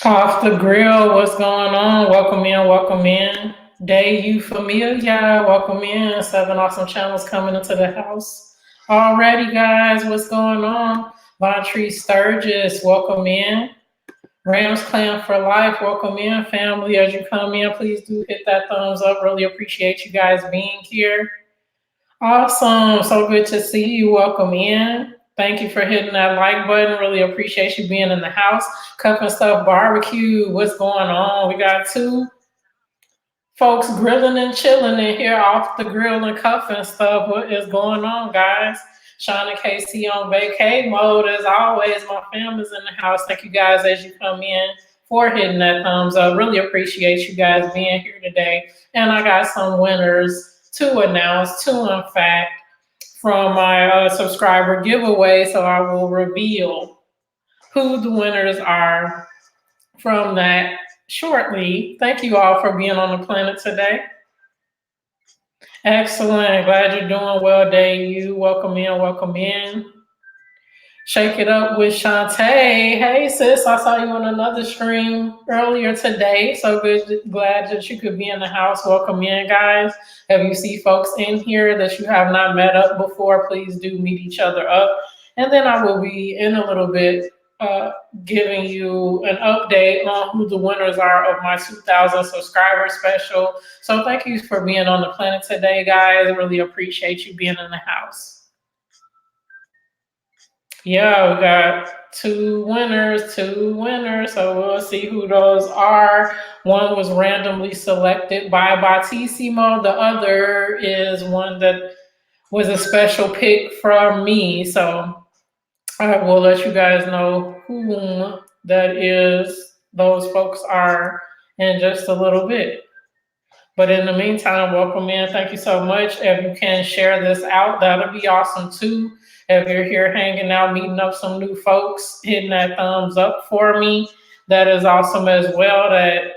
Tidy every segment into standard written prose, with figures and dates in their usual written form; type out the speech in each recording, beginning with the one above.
Off the grill, what's going on? Welcome in, welcome in. Day you familiar? Welcome in. 7 awesome channels coming into the house. Already, guys, what's going on? Von Tree Sturgis, welcome in. Rams Clan for Life, welcome in. Family, as you come in, please do hit that thumbs up. Really appreciate you guys being here. Awesome. So good to see you. Welcome in. Thank you for hitting that like button. Really appreciate you being in the house. Cup and Stuff Barbecue. What's going on? We got two folks grilling and chilling in here off the grill and cuff and stuff. What is going on, guys? Sean and KC on vacay mode as always. My family's in the house. Thank you guys as you come in for hitting that thumbs up. Really appreciate you guys being here today. And I got some winners to announce, two in fact, from my subscriber giveaway. So I will reveal who the winners are from that shortly. Thank you all for being on the planet today. Excellent. Glad you're doing well, Day. You welcome in, welcome in. Shake it up with Shantae. Hey, sis, I saw you on another stream earlier today. So good, glad that you could be in the house. Welcome in, guys. If you see folks in here that you have not met up before, please do meet each other up. And then I will be in a little bit giving you an update on who the winners are of my 2,000 subscriber special. So thank you for being on the planet today, guys. Really appreciate you being in the house. Yeah, we got two winners. So we'll see who those are. One was randomly selected by Batissimo. The other is one that was a special pick from me. So I will let you guys know whom that is. Those folks are in just a little bit. But in the meantime, welcome in. Thank you so much. If you can share this out, that'll be awesome too. If you're here hanging out, meeting up some new folks, hitting that thumbs up for me, that is awesome as well. That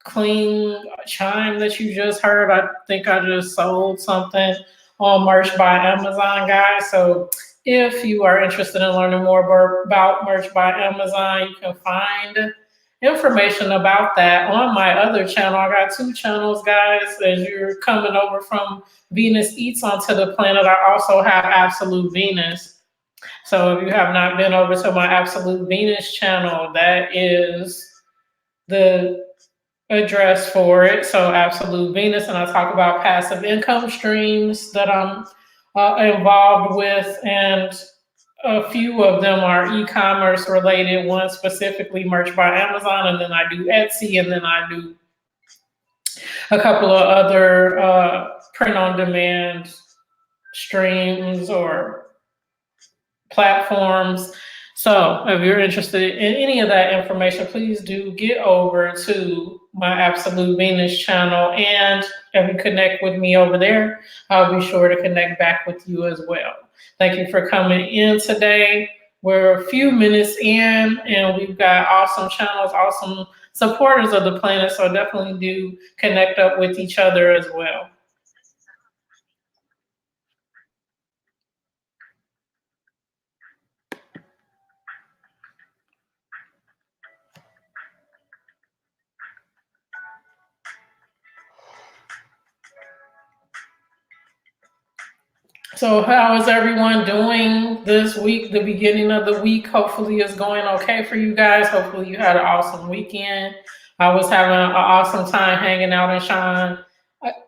clean chime that you just heard, I think I just sold something on Merch by Amazon, guys. So if you are interested in learning more about Merch by Amazon, you can find information about that on my other channel. I got two channels, guys. As you're coming over from Venus Eats onto the planet, I also have Absolute Venus. So if you have not been over to my Absolute Venus channel, that is the address for it. So Absolute Venus, and I talk about passive income streams that I'm involved with, and a few of them are e-commerce related, one specifically Merch by Amazon, and then I do Etsy, and then I do a couple of other print-on-demand streams or platforms. So if you're interested in any of that information, please do get over to my Absolute Venus channel. And if you connect with me over there, I'll be sure to connect back with you as well. Thank you for coming in today. We're a few minutes in and we've got awesome channels, awesome supporters of the planet. So definitely do connect up with each other as well. So how is everyone doing this week, the beginning of the week? Hopefully it's going okay for you guys. Hopefully you had an awesome weekend. I was having an awesome time hanging out in Sean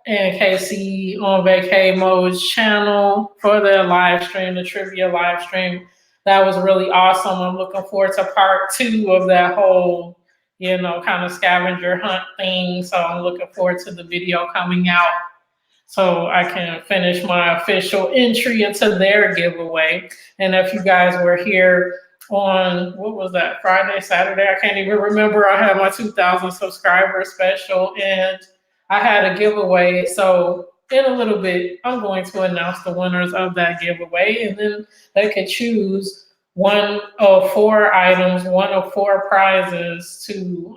and KC on Vacay Mode's channel for their live stream, the trivia live stream. That was really awesome. I'm looking forward to part 2 of that whole, kind of scavenger hunt thing. So I'm looking forward to the video coming out, so I can finish my official entry into their giveaway. And if you guys were here on, what was that, Friday, Saturday? I can't even remember. I had my 2,000 subscriber special and I had a giveaway. So in a little bit, I'm going to announce the winners of that giveaway, and then they could choose one of 4 items, one of 4 prizes to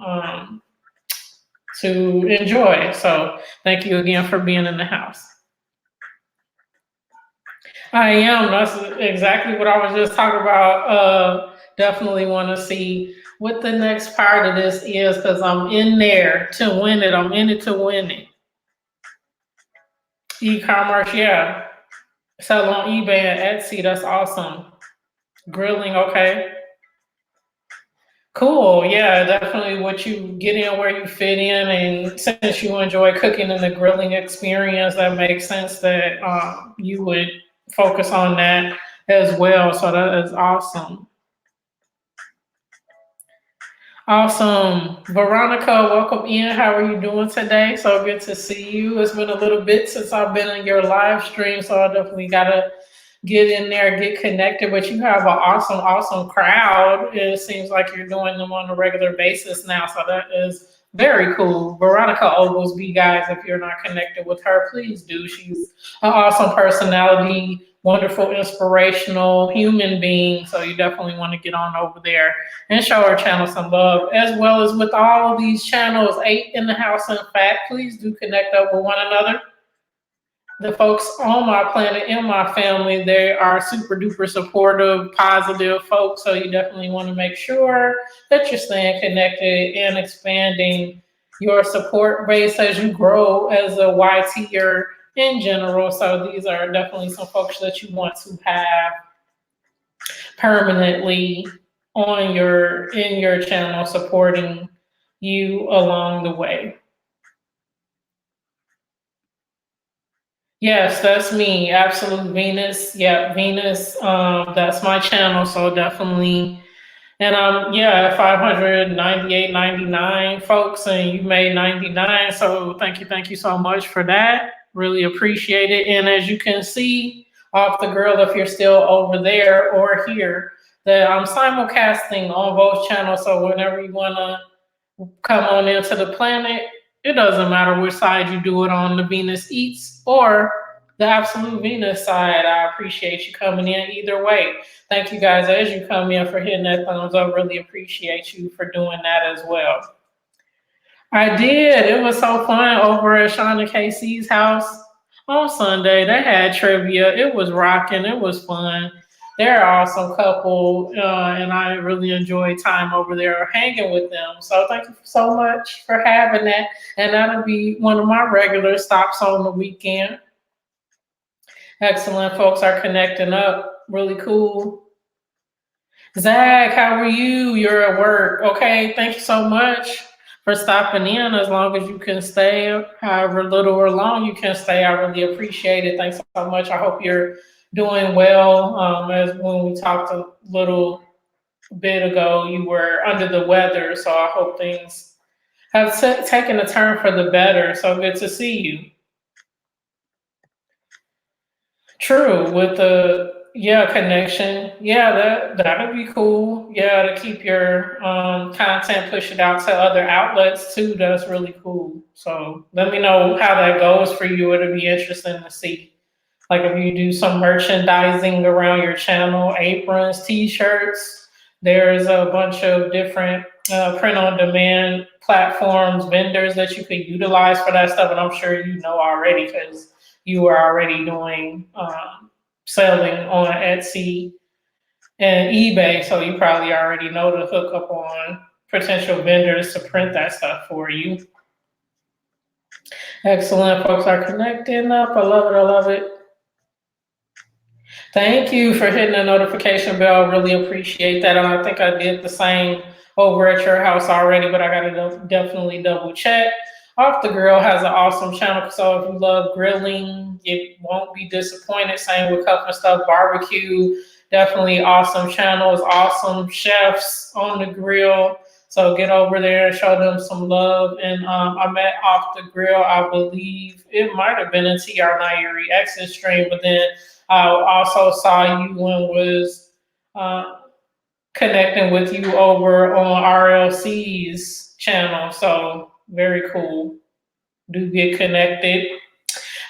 enjoy. So thank you again for being in the house. I am. That's exactly what I was just talking about Definitely want to see what the next part of this is because I'm in there to win it. I'm in it to win it. E-commerce, yeah. Sell on eBay and Etsy. That's awesome. Grilling, okay. Cool. Yeah, definitely what you get in where you fit in. And since you enjoy cooking and the grilling experience, that makes sense that you would focus on that as well. So that is awesome. Awesome. Veronica, welcome in. How are you doing today? So good to see you. It's been a little bit since I've been in your live stream, so I definitely got to get in there, get connected. But you have an awesome, awesome crowd. It seems like you're doing them on a regular basis now, so that is very cool. Veronica Oglesby, guys, if you're not connected with her, please do. She's an awesome personality, wonderful, inspirational human being. So you definitely want to get on over there and show our channel some love, as well as with all of these channels, 8 in the house. In fact, please do connect up with one another. The folks on my planet, in my family, they are super duper supportive, positive folks. So you definitely want to make sure that you're staying connected and expanding your support base as you grow as a YTer in general. So these are definitely some folks that you want to have permanently on in your channel supporting you along the way. Yes, that's me. Absolute Venus. Yeah, Venus. That's my channel. So definitely. And yeah, 598.99 folks, and you made 99. So thank you so much for that. Really appreciate it. And as you can see off the grill, if you're still over there or here, that I'm simulcasting on both channels. So whenever you wanna come on into the planet, it doesn't matter which side you do it on, the Venus Eats or the Absolute Venus side. I appreciate you coming in either way. Thank you guys as you come in for hitting that thumbs up. Really appreciate you for doing that as well. I did. It was so fun over at Shauna KC's house on Sunday. They had trivia. It was rocking. It was fun. They're an awesome couple, and I really enjoyed time over there hanging with them. So thank you so much for having that. And that'll be one of my regular stops on the weekend. Excellent. Folks are connecting up. Really cool. Zach, how are you? You're at work. Okay, thank you so much for stopping in. As long as you can stay, however little or long you can stay, I really appreciate it. Thanks so much. I hope you're doing well. As when we talked a little bit ago, you were under the weather, so I hope things have taken a turn for the better. So good to see you. True, with the connection. Yeah, that'd be cool. Yeah, to keep your content, push it out to other outlets too. That's really cool. So let me know how that goes for you. It'll be interesting to see. Like if you do some merchandising around your channel, aprons, t-shirts. There's a bunch of different print on demand platforms, vendors that you could utilize for that stuff. And I'm sure you know already because you were already doing selling on Etsy and eBay, so you probably already know to hook up on potential vendors to print that stuff for you. Excellent. Folks are connecting up. I love it. I love it. Thank you for hitting the notification bell. Really appreciate that. And I think I did the same over at your house already, but I got to definitely double check. Off the Grill has an awesome channel, so if you love grilling, you won't be disappointed. Same with Cup and Stuff Barbecue, definitely awesome channels, awesome chefs on the grill. So get over there and show them some love. And I met Off the Grill, I believe it might have been a TR Nairi exit stream, but then I also saw you and was connecting with you over on RLC's channel. So very cool. Do get connected.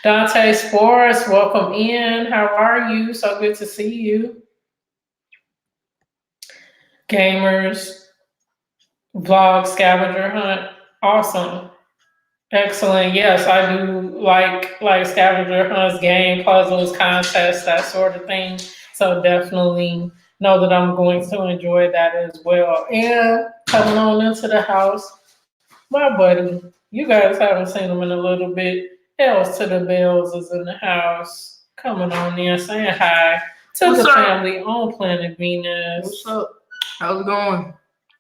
Dante Sports, welcome in. How are you? So good to see you. Gamers, vlog, scavenger hunt. Awesome. Excellent. Yes, I do like scavenger hunts, game puzzles, contests, that sort of thing. So definitely know that I'm going to enjoy that as well. And coming on into the house, my buddy, you guys haven't seen him in a little bit. Ells to the Bells is in the house, coming on in, saying hi to What's the up? family on Planet Venus. What's up? How's it going?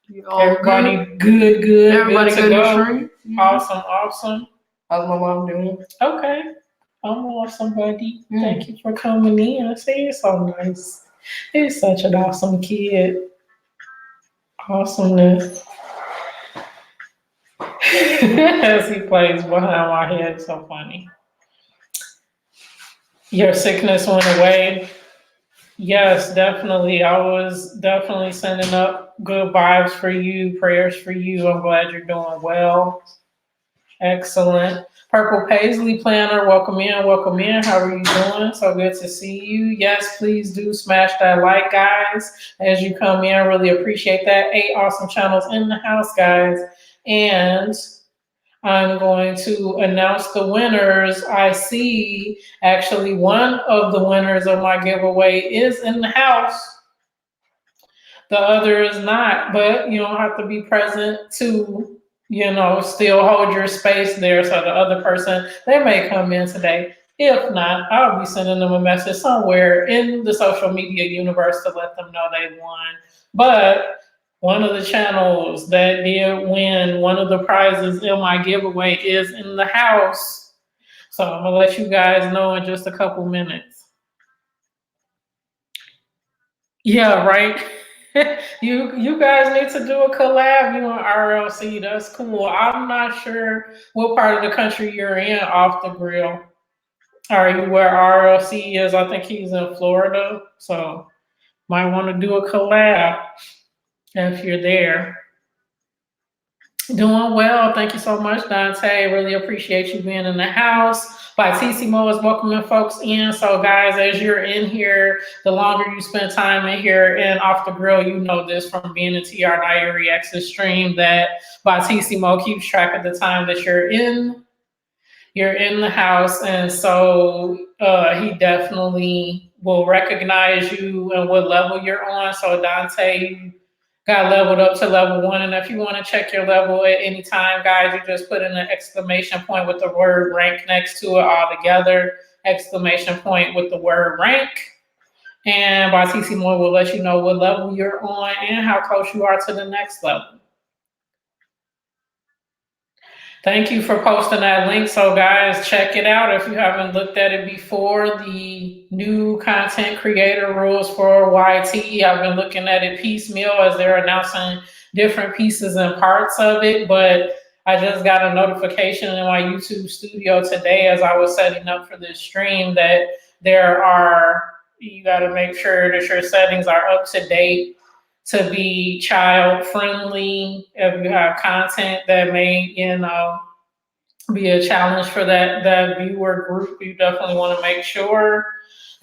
Everybody good. Everybody good to good in the go. stream? Awesome. How's my mom doing? Okay. I'm awesome, buddy. Thank you for coming in. See, it's so nice. He's such an awesome kid. Awesomeness. As he plays behind my head, so funny. Your sickness went away. Yes, definitely. I was definitely sending up good vibes for you, prayers for you. I'm glad you're doing well. Excellent. Purple Paisley Planner, welcome in. How are you doing? So good to see you. Yes, please do smash that like, guys, as you come in. Really appreciate that. 8 awesome channels in the house, guys. And I'm going to announce the winners. I see actually one of the winners of my giveaway is in the house. The other is not, but you don't have to be present to, still hold your space there. So the other person, they may come in today. If not, I'll be sending them a message somewhere in the social media universe to let them know they won. But one of the channels that did win one of the prizes in my giveaway is in the house. So I'm going to let you guys know in just a couple minutes. Yeah, right. You guys need to do a collab, you and RLC. That's cool. I'm not sure what part of the country you're in off the grill. Are you where RLC is? I think he's in Florida. So might want to do a collab if you're there. Doing well. Thank you so much, Dante. Really appreciate you being in the house. Batissimo is welcoming folks in. So, guys, as you're in here, the longer you spend time in here and off the grill, you know this from being in TR Diary X's stream that Batissimo keeps track of the time that you're in the house. And so he definitely will recognize you and what level you're on. So, Dante, got leveled up to level 1. And if you want to check your level at any time, guys, you just put in an exclamation point with the word rank next to it all together. Exclamation point with the word rank. And Batissimo will let you know what level you're on and how close you are to the next level. Thank you for posting that link. So guys, check it out if you haven't looked at it before. The new content creator rules for YT. I've been looking at it piecemeal as they're announcing different pieces and parts of it, but I just got a notification in my YouTube studio today as I was setting up for this stream that you got to make sure that your settings are up to date to be child friendly. If you have content that may, be a challenge for that viewer group, you definitely want to make sure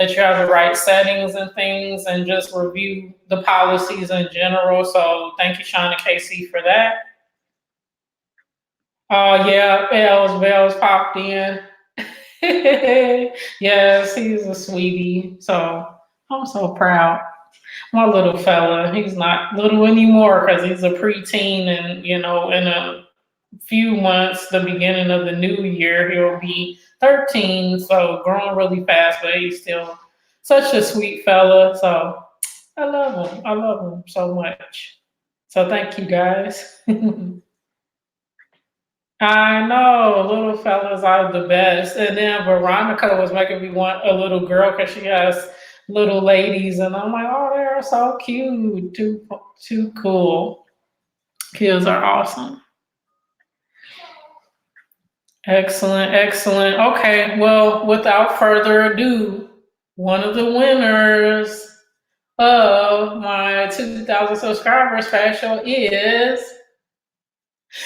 that you have the right settings and things and just review the policies in general. So thank you, Sean and Casey, for that. Yeah, Bells popped in. Yes, he's a sweetie. So I'm so proud. My little fella, he's not little anymore because he's a preteen, and in a few months, the beginning of the new year, he'll be 13. So growing really fast, but he's still such a sweet fella. So I love him. I love him so much. So thank you, guys. I know, little fellas are the best. And then Veronica was making me want a little girl because she has little ladies, and I'm like, oh, they're so cute, too cool. Kids are awesome. Excellent. Okay, well, without further ado, one of the winners of my 2,000 subscribers special is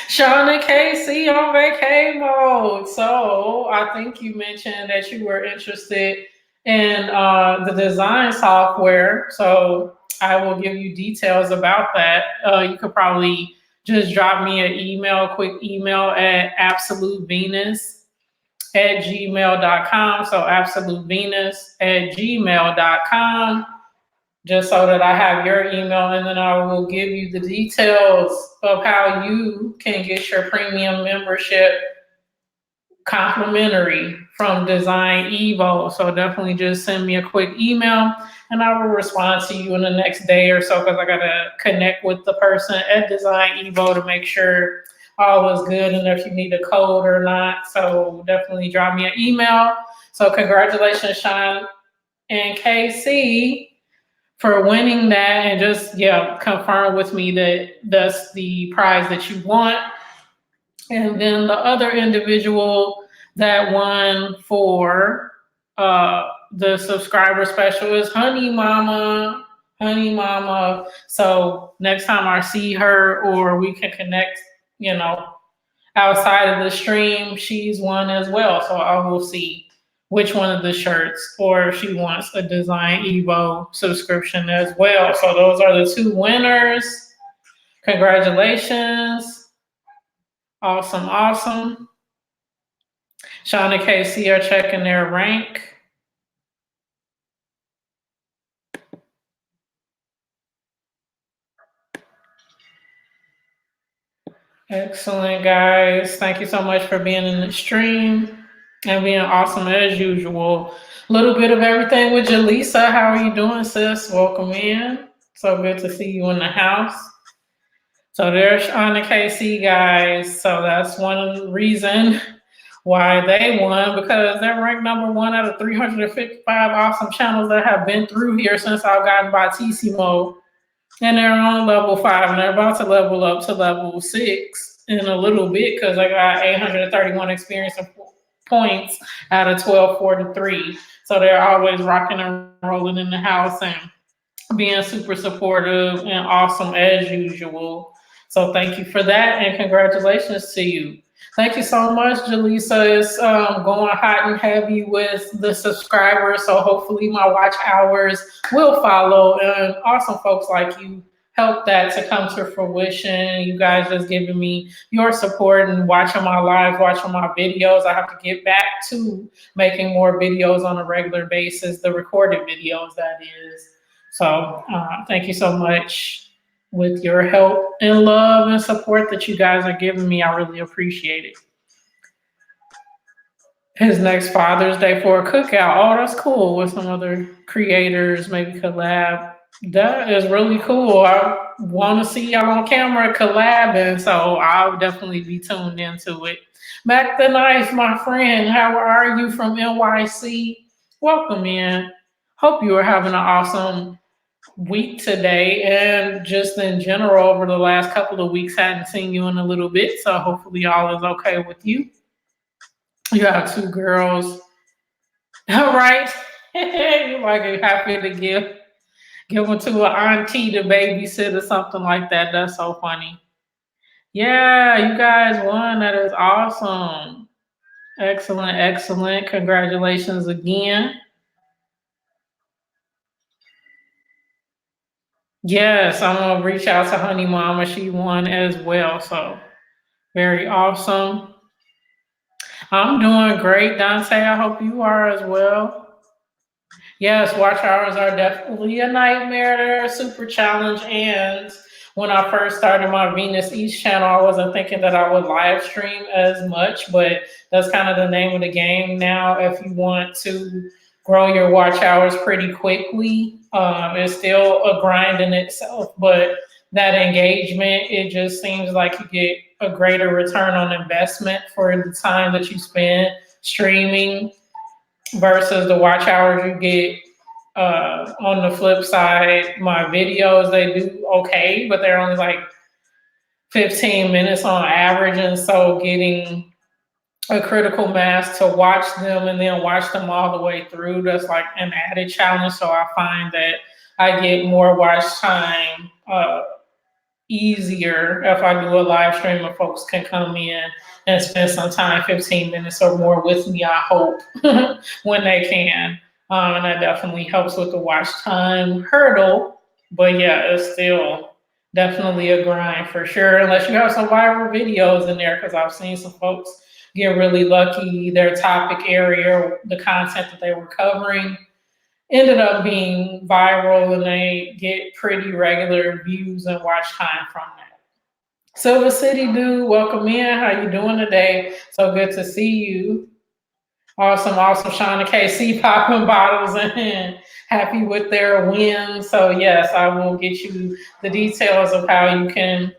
Sean and Casey on vacay mode. So I think you mentioned that you were interested in the design software. So I will give you details about that. You could probably just drop me a quick email at absolutevenus@gmail.com. So absolutevenus@gmail.com. just so that I have your email, and then I will give you the details of how you can get your premium membership complimentary from Design Evo. So definitely just send me a quick email and I will respond to you in the next day or so, because I gotta connect with the person at Design Evo to make sure all is good and if you need a code or not. So definitely drop me an email. So congratulations, Sean and KC, for winning that, and just confirm with me that that's the prize that you want. And then the other individual that won for the subscriber special is Honey Mama. Honey Mama. So next time I see her or we can connect, outside of the stream, she's won as well. So I will see which one of the shirts, or if she wants a Design Evo subscription as well. So those are the two winners. Congratulations. Awesome, awesome. Sean and Casey are checking their rank. Excellent, guys. Thank you so much for being in the stream and being awesome as usual. A little bit of everything with Jaleesa. How are you doing, sis? Welcome in. So good to see you in the house. So there's Sean and Casey, guys. So that's one reason why they won, because they're ranked number one out of 355 awesome channels that have been through here since I've gotten Batissimo. And they're on level 5, and they're about to level up to level 6 in a little bit, because I got 831 experience points out of 1243. So they're always rocking and rolling in the house and being super supportive and awesome as usual. So thank you for that, and congratulations to you. Thank you so much. Jaleesa is going hot and heavy with the subscribers, so hopefully my watch hours will follow, and awesome folks like you help that to come to fruition. You guys just giving me your support and watching my lives, watching my videos. I have to get back to making more videos on a regular basis, the recorded videos, that is. So thank you so much with your help and love and support that you guys are giving me. I really appreciate it. His next Father's Day for a cookout. Oh, that's cool. With some other creators, maybe collab. That is really cool. I want to see y'all on camera collabing, so I'll definitely be tuned into it. Mac the Knife, my friend, how are you from NYC? Welcome in. Hope you are having an awesome week today, and just in general over the last couple of weeks. Hadn't seen you in a little bit, so hopefully all is okay with you. You have 2 girls. All right. You might be happy to give them to an auntie to babysit or something like that. That's so funny. Yeah, you guys won. That is awesome. Excellent, excellent. Congratulations again. Yes, I'm gonna reach out to Honey Mama. She won as well. So very awesome. I'm doing great, Dante. I hope you are as well. Yes, watch hours are definitely a nightmare. They're a super challenge. And when I first started my Venus East channel, I wasn't thinking that I would live stream as much, but that's kind of the name of the game now. If you want to grow your watch hours pretty quickly, it's still a grind in itself, but that engagement, it just seems like you get a greater return on investment for the time that you spend streaming versus the watch hours you get. On the flip side, my videos, they do okay, but they're only like 15 minutes on average. And so getting a critical mass to watch them and then watch them all the way through, that's like an added challenge. So I find that I get more watch time easier if I do a live stream and folks can come in and spend some time, 15 minutes or more with me, I hope, when they can. And that definitely helps with the watch time hurdle. But yeah, it's still definitely a grind for sure, unless you have some viral videos in there, because I've seen some folks get really lucky, their topic area, the content that they were covering ended up being viral, and they get pretty regular views and watch time from that. Silver City dude, welcome in. How you doing today? So good to see you. Awesome, awesome. Shauna KC popping bottles in. Happy with their win. So yes, I will get you the details of how you can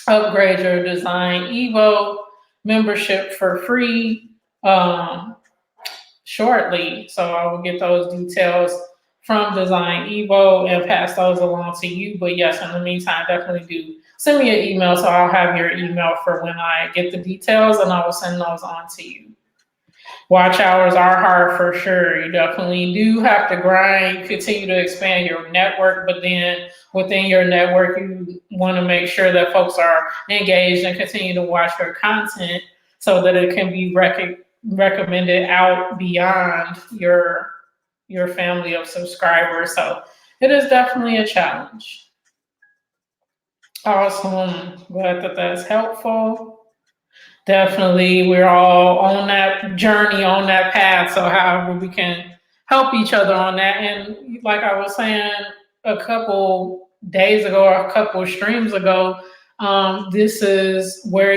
upgrade your Design Evo membership for free shortly. So I will get those details from Design Evo and pass those along to you. But yes, in the meantime, definitely do send me an email so I'll have your email for when I get the details, and I will send those on to you. Watch hours are hard for sure. You definitely do have to grind. You continue to expand your network, but then within your network, you want to make sure that folks are engaged and continue to watch your content so that it can be recommended out beyond your family of subscribers. So it is definitely a challenge. Awesome. Glad that that's helpful. Definitely, we're all on that journey, on that path. So, however, we can help each other on that. And like I was saying a couple days ago, or a couple streams ago, this is where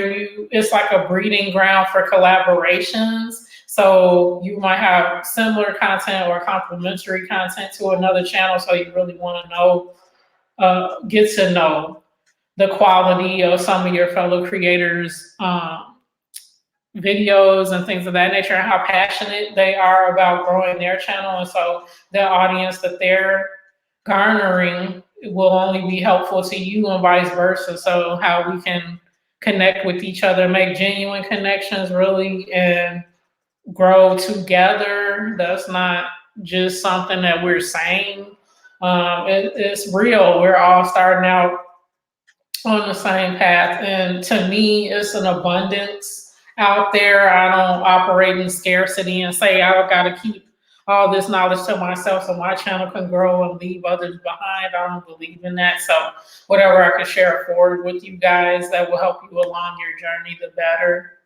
it's like a breeding ground for collaborations. So, you might have similar content or complementary content to another channel. So, you really want to get to know the quality of some of your fellow creators' videos and things of that nature, and how passionate they are about growing their channel. And so the audience that they're garnering will only be helpful to you and vice versa. So how we can connect with each other, make genuine connections really, and grow together. That's not just something that we're saying. It's real. We're all starting out on the same path. And to me, it's an abundance out there. I don't operate in scarcity and say I've got to keep all this knowledge to myself so my channel can grow and leave others behind. I don't believe in that. So whatever I can share forward with you guys that will help you along your journey, the better.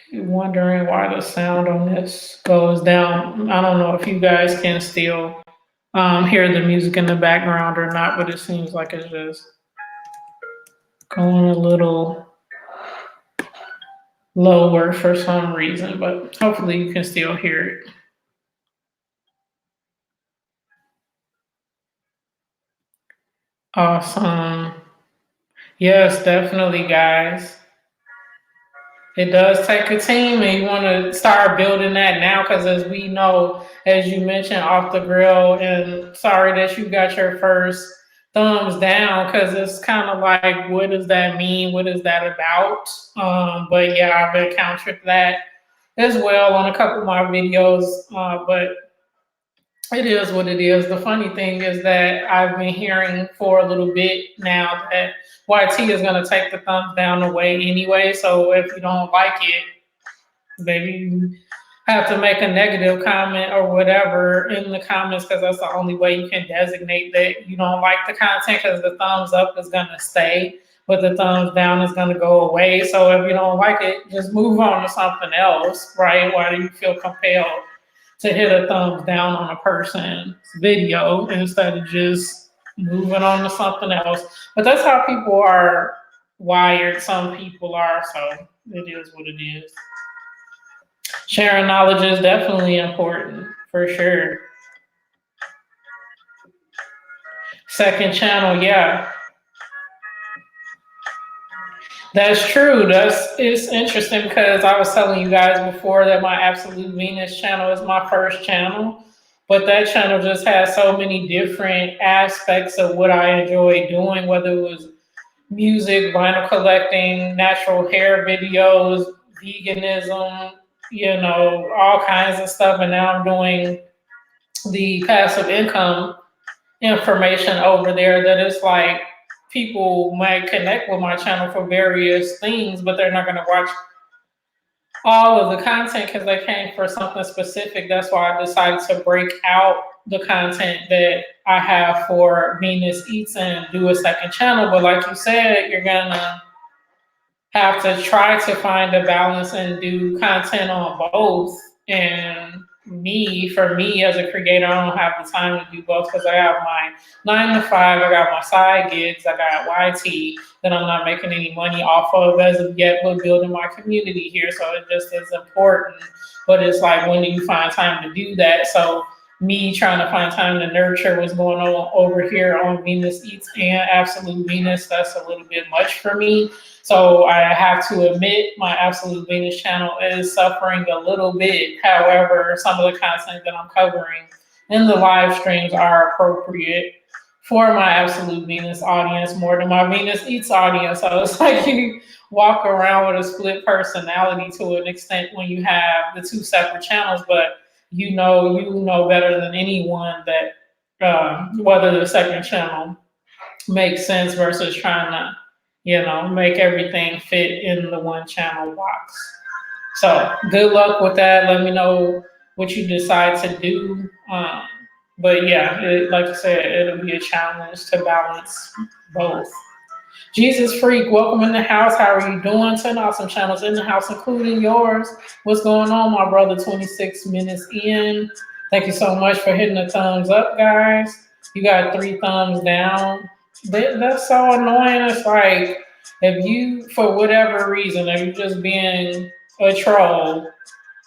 Keep wondering why the sound on this goes down. I don't know if you guys can still hear the music in the background or not, but it seems like it's just going a little lower for some reason, but hopefully you can still hear it. Awesome. Yes, definitely, guys. It does take a team, and you want to start building that now, because as we know, as you mentioned off the grill, and sorry that you got your first thumbs down, because it's kind of like, what does that mean? What is that about? But yeah, I've encountered that as well on a couple of my videos, but it is what it is. The funny thing is that I've been hearing for a little bit now that YT is going to take the thumbs down away anyway. So if you don't like it, maybe you have to make a negative comment or whatever in the comments, because that's the only way you can designate that you don't like the content, because the thumbs up is going to stay, but the thumbs down is going to go away. So if you don't like it, just move on to something else, right? Why do you feel compelled to hit a thumbs down on a person's video instead of just moving on to something else? But that's how people are wired. Some people are, so it is what it is. Sharing knowledge is definitely important, for sure. Second channel, yeah. That's true. It's interesting, because I was telling you guys before that my Absolute Venus channel is my first channel, but that channel just has so many different aspects of what I enjoy doing, whether it was music, vinyl collecting, natural hair videos, veganism, all kinds of stuff. And now I'm doing the passive income information over there, that it's like people might connect with my channel for various things, but they're not going to watch all of the content because they came for something specific. That's why I decided to break out the content that I have for Venus Eats and do a second channel. But like you said, you're going to have to try to find a balance and do content on both. And for me as a creator, I don't have the time to do both because I have my 9 to 5, I got my side gigs, I got YT that I'm not making any money off of as of yet, but building my community here. So it just is important. But it's like, when do you find time to do that? So me trying to find time to nurture what's going on over here on Venus Eats and Absolute Venus, that's a little bit much for me. So I have to admit my Absolute Venus channel is suffering a little bit. However, some of the content that I'm covering in the live streams are appropriate for my Absolute Venus audience more than my Venus Eats audience. So it's like you walk around with a split personality to an extent when you have the two separate channels, but you know better than anyone that whether the second channel makes sense versus trying to, make everything fit in the one channel box. So good luck with that. Let me know what you decide to do. But yeah, like I said, it'll be a challenge to balance both. Jesus Freak, welcome in the house. How are you doing? 10 awesome channels in the house, including yours. What's going on, my brother? 26 minutes in. Thank you so much for hitting the thumbs up, guys. You got 3 thumbs down. That's so annoying. It's like, if you, for whatever reason, if you're just being a troll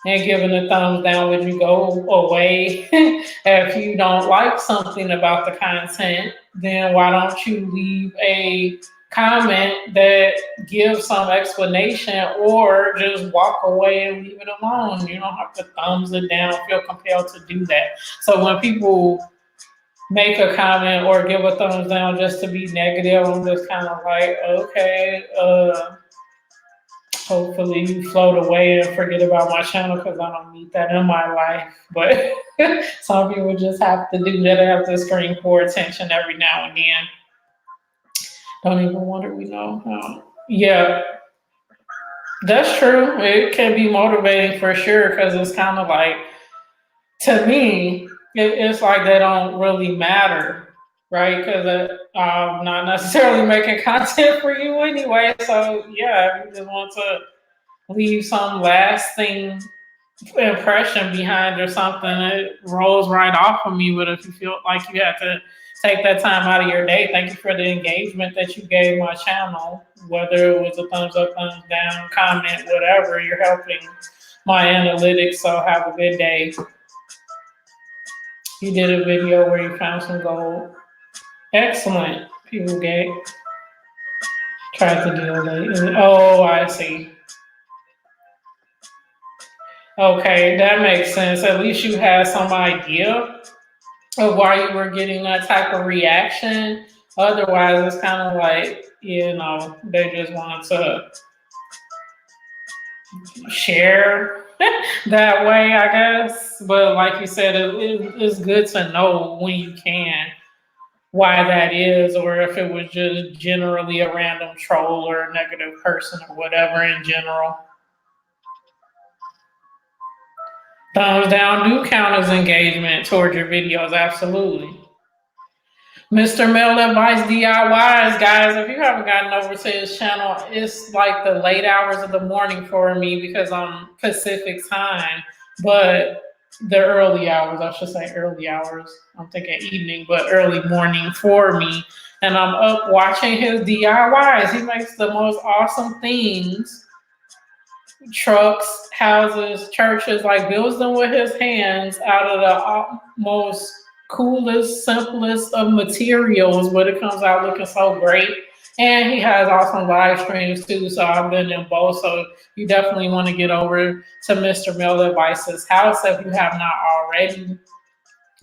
and giving a thumbs down, would you go away? If you don't like something about the content, then why don't you leave a comment that gives some explanation, or just walk away and leave it alone? You don't have to thumbs it down, feel compelled to do that. So when people make a comment or give a thumbs down just to be negative, I'm just kind of like, okay, hopefully you float away and forget about my channel because I don't need that in my life. But some people just have to do that. They have to scream for attention every now and then. Don't even wonder we know. Yeah, that's true. It can be motivating for sure, because it's kind of like, to me, it's like they don't really matter, right? Because I'm not necessarily making content for you anyway. So yeah, if you just want to leave some lasting impression behind or something, it rolls right off of me. But if you feel like you have to take that time out of your day, thank you for the engagement that you gave my channel, whether it was a thumbs up, thumbs down, comment, whatever. You're helping my analytics. So have a good day. You did a video where you found some gold. Excellent. People get tried to deal late. Oh, I see. Okay, that makes sense. At least you had some idea of why you were getting that type of reaction. Otherwise, it's kind of like, they just want to share that way, I guess. But like you said, it's good to know when you can why that is, or if it was just generally a random troll or a negative person or whatever in general. Thumbs down do count as engagement towards your videos, absolutely. Mr. Mel Advice DIYs, guys, if you haven't gotten over to his channel, it's like the late hours of the morning for me because I'm Pacific time, but the early hours, I should say early hours. I'm thinking evening, but early morning for me. And I'm up watching his DIYs. He makes the most awesome things. Trucks, houses, churches, like builds them with his hands out of the most coolest, simplest of materials, but it comes out looking so great. And he has awesome live streams too, so I've been in both. So you definitely want to get over to Mr. Mel Advice's house if you have not already.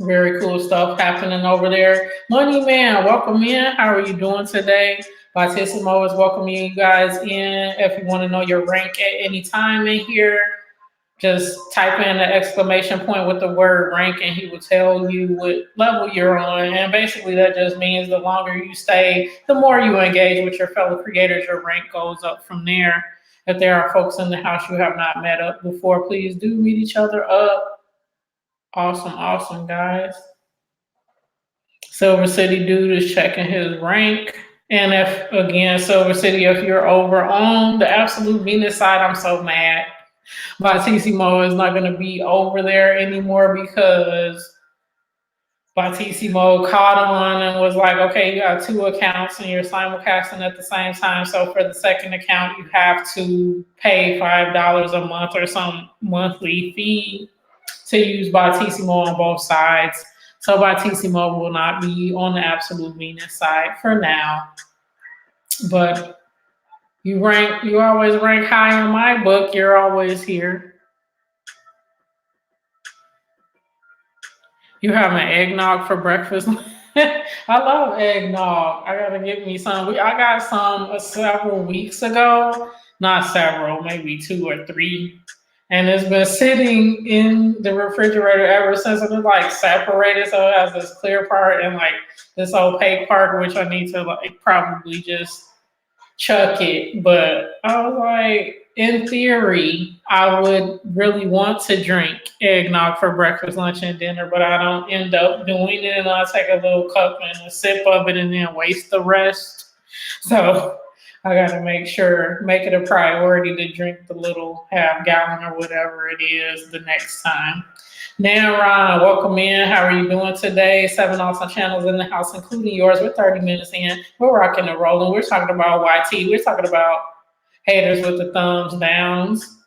Very cool stuff happening over there. Money Man, welcome in. How are you doing today? Batissimo is welcoming you guys in. If you want to know your rank at any time in here, just type in the exclamation point with the word rank and he will tell you what level you're on. And basically that just means the longer you stay, the more you engage with your fellow creators, your rank goes up from there. If there are folks in the house you have not met up before, please do meet each other up. Awesome, guys. Silver City Dude is checking his rank. And if, again, Silver City, if you're over on the Absolute Venus side, I'm so mad. Batissimo is not going to be over there anymore because Batissimo caught on and was like, okay, you got two accounts and you're simulcasting at the same time. So for the second account, you have to pay $5 a month or some monthly fee to use Batissimo on both sides. So Batissimo will not be on the Absolute Venus side for now. But you always rank high in my book. You're always here. You having eggnog for breakfast? I love eggnog. I gotta get me some. I got some several weeks ago. Not several, maybe 2 or 3. And it's been sitting in the refrigerator ever since. And it's like separated, so it has this clear part and like this opaque part, which I need to like probably just chuck it. But I was like, in theory, I would really want to drink eggnog for breakfast, lunch, and dinner, but I don't end up doing it. And I take a little cup and a sip of it and then waste the rest. So I got to make it a priority to drink the little half gallon or whatever it is the next time. Now, Ron, welcome in. How are you doing today? 7 awesome channels in the house, including yours. We're 30 minutes in. We're rocking and rolling. We're talking about YT. We're talking about haters with the thumbs downs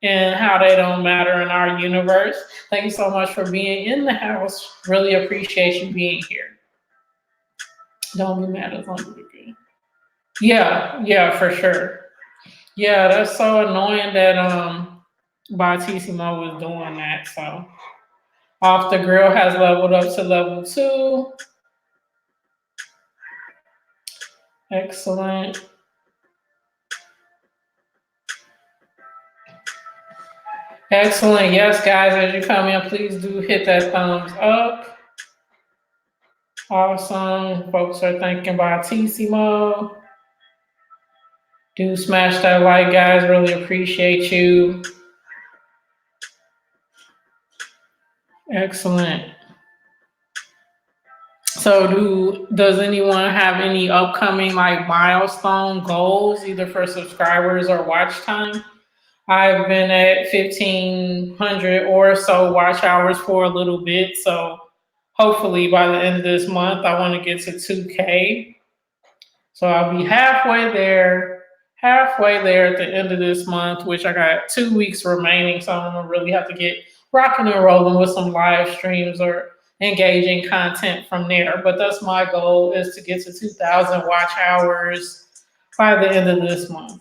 and how they don't matter in our universe. Thank you so much for being in the house. Really appreciate you being here. Don't be mad as long as you're good. Yeah, for sure. Yeah, that's so annoying that Batissimo was doing that. So Off the Grill has leveled up to level 2. Excellent. Excellent. Yes, guys, as you come in, please do hit that thumbs up. Awesome. Folks are thinking Batissimo. Do smash that like, guys. Really appreciate you. Excellent. So does anyone have any upcoming like milestone goals, either for subscribers or watch time? I've been at 1,500 or so watch hours for a little bit. So hopefully by the end of this month, I want to get to 2K. So I'll be halfway there at the end of this month, which I got 2 weeks remaining. So I'm going to really have to get rocking and rolling with some live streams or engaging content from there. But that's my goal, is to get to 2,000 watch hours by the end of this month.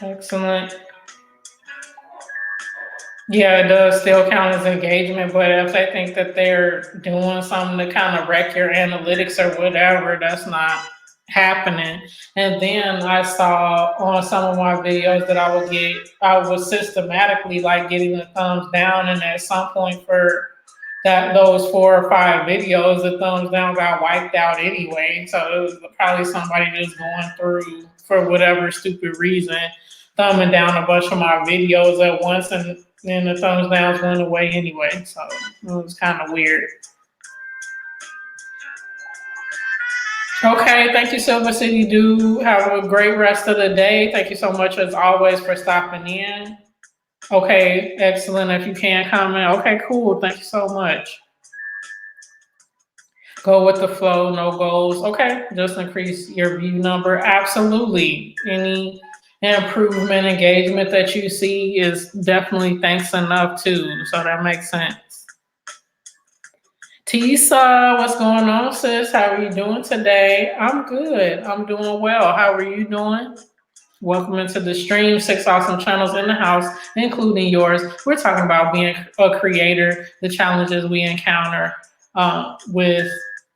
Excellent. Yeah, it does still count as engagement, but if they think that they're doing something to kind of wreck your analytics or whatever, that's not happening. And then I saw on some of my videos that I was systematically like getting the thumbs down, and at some point for those 4 or 5 videos, the thumbs down got wiped out anyway. So it was probably somebody just going through, for whatever stupid reason, thumbing down a bunch of my videos at once, and then the thumbs downs went away anyway. So it was kind of weird. Okay, thank you, Silver City Dude. Have a great rest of the day. Thank you so much, as always, for stopping in. Okay, excellent. If you can't comment, okay, cool. Thank you so much. Go with the flow, no goals. Okay, just increase your view number. Absolutely. Any improvement, engagement that you see is definitely thanks enough too. So that makes sense. Tisa, what's going on, sis? How are you doing today? I'm good. I'm doing well. How are you doing? Welcome into the stream. 6 awesome channels in the house, including yours. We're talking about being a creator, the challenges we encounter with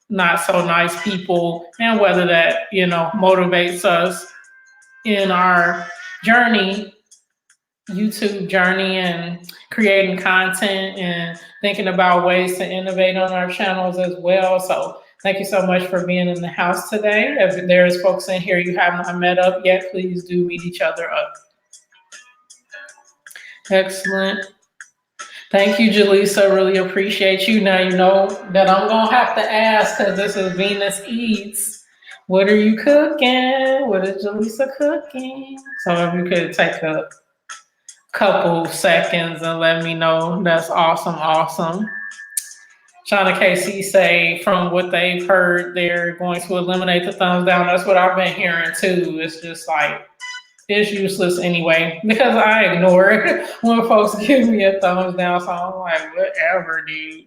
not so nice people, and whether that, motivates us in our journey, YouTube journey, and creating content and thinking about ways to innovate on our channels as well. So thank you so much for being in the house today. If there's folks in here you have not met up yet, please do meet each other up. Excellent. Thank you, Jaleesa. Really appreciate you. Now you know that I'm gonna have to ask because this is Venus Eats. What are you cooking? What is Jaleesa cooking? So if you could take a couple seconds and let me know, that's awesome, awesome. Shauna KC say from what they've heard, they're going to eliminate the thumbs down. That's what I've been hearing too. It's just like it's useless anyway because I ignore it when folks give me a thumbs down. So I'm like, whatever, dude.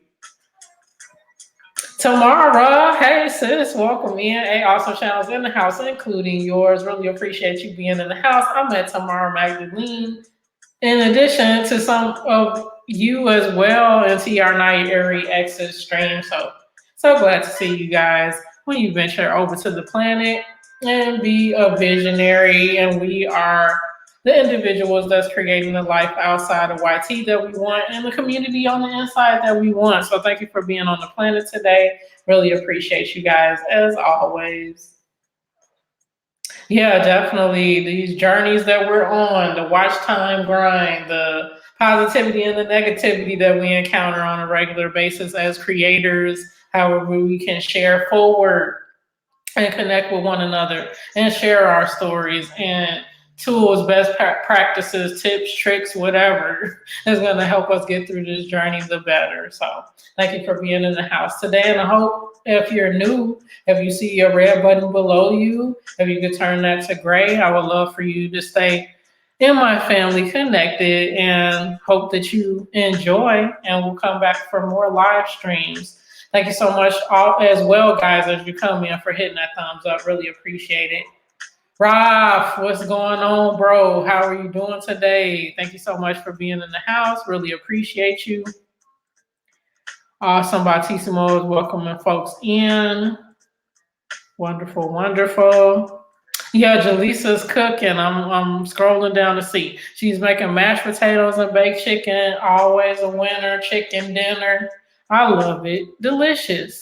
Tamara, hey sis, welcome in. Hey, awesome channels in the house, including yours. Really appreciate you being in the house. I met Tamara Magdalene. In addition to some of you as well in TR Night Airy X's stream. So glad to see you guys when you venture over to the planet and be a visionary. And we are the individuals that's creating the life outside of YT that we want and the community on the inside that we want. So thank you for being on the planet today. Really appreciate you guys as always. Yeah, definitely. These journeys that we're on, the watch time grind, the positivity and the negativity that we encounter on a regular basis as creators, however, we can share forward and connect with one another and share our stories and tools, best practices, tips, tricks, whatever is going to help us get through this journey, the better. So thank you for being in the house today. And I hope if you're new, if you see your red button below you, if you could turn that to gray, I would love for you to stay in my family connected and hope that you enjoy and will come back for more live streams. Thank you so much as well, guys, as you come in for hitting that thumbs up. Really appreciate it. Raf, what's going on, bro? How are you doing today? Thank you so much for being in the house. Really appreciate you. Awesome. Bautissimo is welcoming folks in. Wonderful, wonderful. Yeah, Jaleesa's cooking. I'm scrolling down to see. She's making mashed potatoes and baked chicken. Always a winner. Chicken dinner. I love it. Delicious.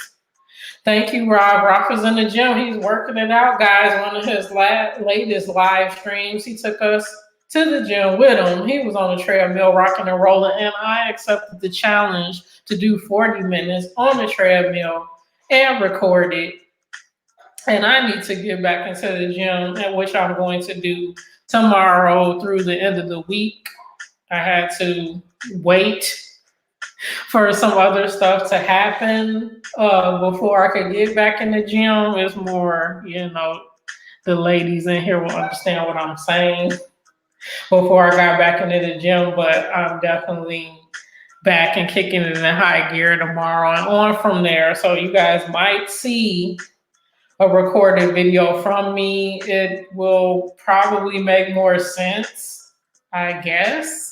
Thank you, Rob. Rob is in the gym. He's working it out, guys. One of his latest live streams, he took us to the gym with him. He was on the treadmill, rocking and rolling, and I accepted the challenge to do 40 minutes on the treadmill and record it. And I need to get back into the gym, which I'm going to do tomorrow through the end of the week. I had to wait for some other stuff to happen before I could get back in the gym. It's more, the ladies in here will understand what I'm saying before I got back into the gym, but I'm definitely back and kicking it in high gear tomorrow and on from there. So you guys might see a recorded video from me. It will probably make more sense, I guess,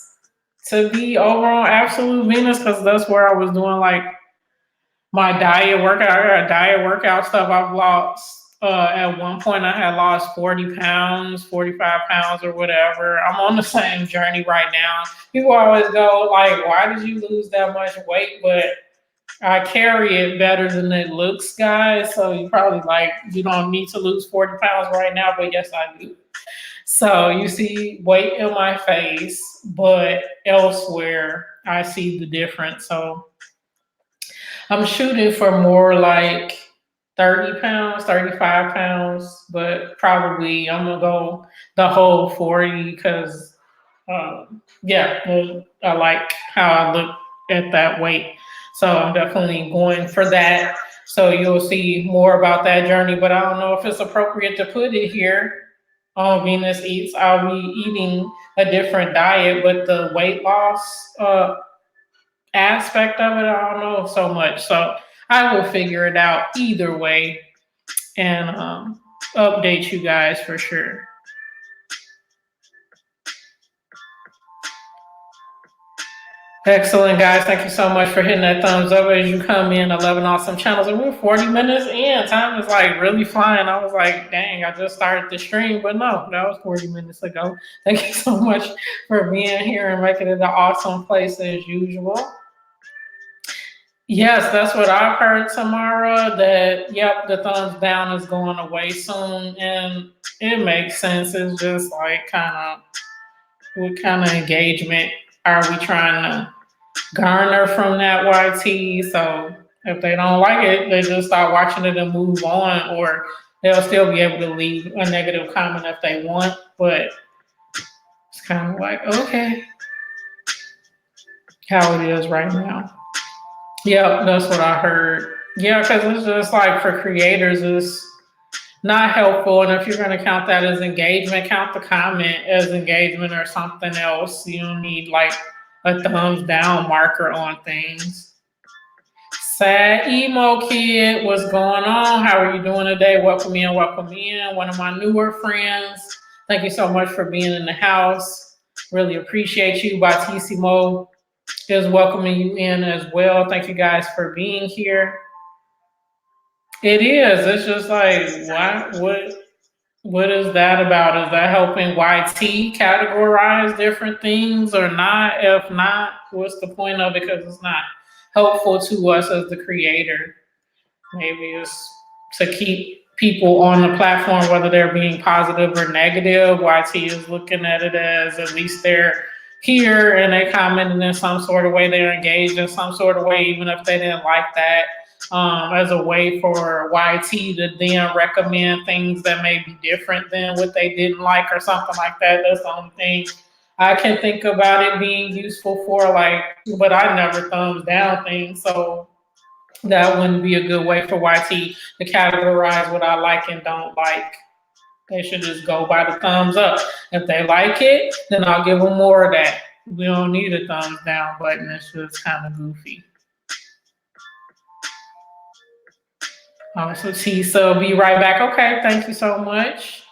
to be over on Absolute Venus because that's where I was doing like my diet workout. I got diet workout stuff I've lost. At one point, I had lost 40 pounds, 45 pounds, or whatever. I'm on the same journey right now. People always go like, "Why did you lose that much weight?" But I carry it better than it looks, guys. So you probably like, you don't need to lose 40 pounds right now, but yes, I do. So you see weight in my face, but elsewhere I see the difference. So I'm shooting for more like 30 pounds, 35 pounds, but probably I'm gonna go the whole 40 because I like how I look at that weight. So I'm definitely going for that. So you'll see more about that journey, but I don't know if it's appropriate to put it here on Venus Eats. I'll be eating a different diet, but the weight loss aspect of it, I don't know so much. So I will figure it out either way and update you guys for sure. Excellent, guys. Thank you so much for hitting that thumbs up as you come in. 11 awesome channels. And we're 40 minutes in. Time is like really flying. I was like, dang, I just started the stream. But no, that was 40 minutes ago. Thank you so much for being here and making it an awesome place as usual. Yes, that's what I've heard, Tamara, that, yep, the thumbs down is going away soon. And it makes sense. It's just like what kind of engagement are we trying to garner from that YT. So if they don't like it, they just start watching it and move on, or they'll still be able to leave a negative comment if they want. But it's kind of like, okay, how it is right now. Yeah, that's what I heard. Yeah, because it's just like for creators, it's not helpful. And if you're going to count that as engagement, count the comment as engagement or something else. You don't need like a thumbs down marker on things. Sad emo kid, what's going on? How are you doing today? Welcome in, welcome in. One of my newer friends. Thank you so much for being in the house. Really appreciate you. Batissimo is welcoming you in as well. Thank you guys for being here. It is. It's just like, what is that about? Is that helping YT categorize different things or not? If not, what's the point of it? Because it's not helpful to us as the creator. Maybe it's to keep people on the platform, whether they're being positive or negative. YT is looking at it as at least they're here and they commented in some sort of way, they're engaged in some sort of way, even if they didn't like that. As a way for YT to then recommend things that may be different than what they didn't like or something like that. That's the only thing I can think about it being useful for, like, but I never thumbs down things, so that wouldn't be a good way for YT to categorize what I like and don't like. They should just go by the thumbs up. If they like it, then I'll give them more of that. We don't need a thumbs down button. It's just kind of goofy. So T, so be right back. Okay, thank you so much.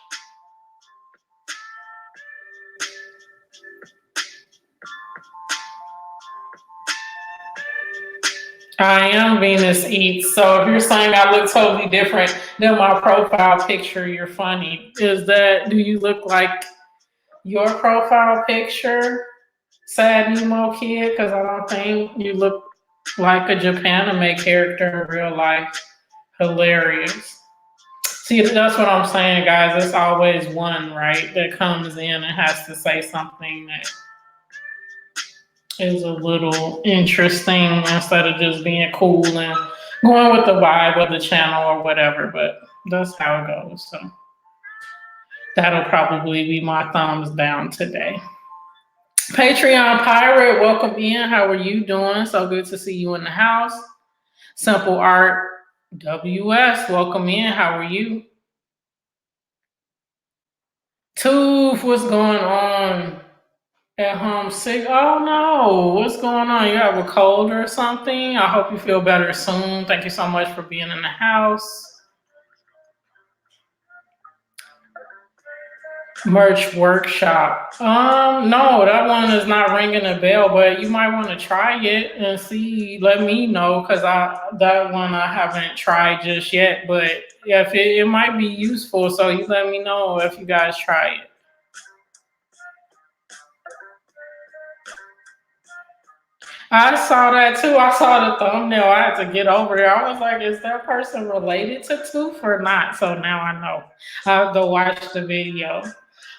I am Venus Eats. So if you're saying I look totally different than my profile picture, you're funny. Do you look like your profile picture, sad emo kid? Because I don't think you look like a Japanime character in real life. Hilarious. See, that's what I'm saying, guys. It's always one, right, that comes in and has to say something that is a little interesting instead of just being cool and going with the vibe of the channel or whatever. But that's how it goes. So that'll probably be my thumbs down today. Patreon Pirate, welcome in. How are you doing? So good to see you in the house. Simple Art WS, welcome in. How are you? Tooth, what's going on? At home sick? Oh no, what's going on? You have a cold or something? I hope you feel better soon. Thank you so much for being in the house. Merch workshop. No, that one is not ringing a bell, but you might want to try it and see. Let me know, because that one I haven't tried just yet. But if it might be useful, so you let me know if you guys try it. I saw that too. I saw the thumbnail. I had to get over there. I was like, is that person related to Tooth or not? So now I know. I'll go watch the video.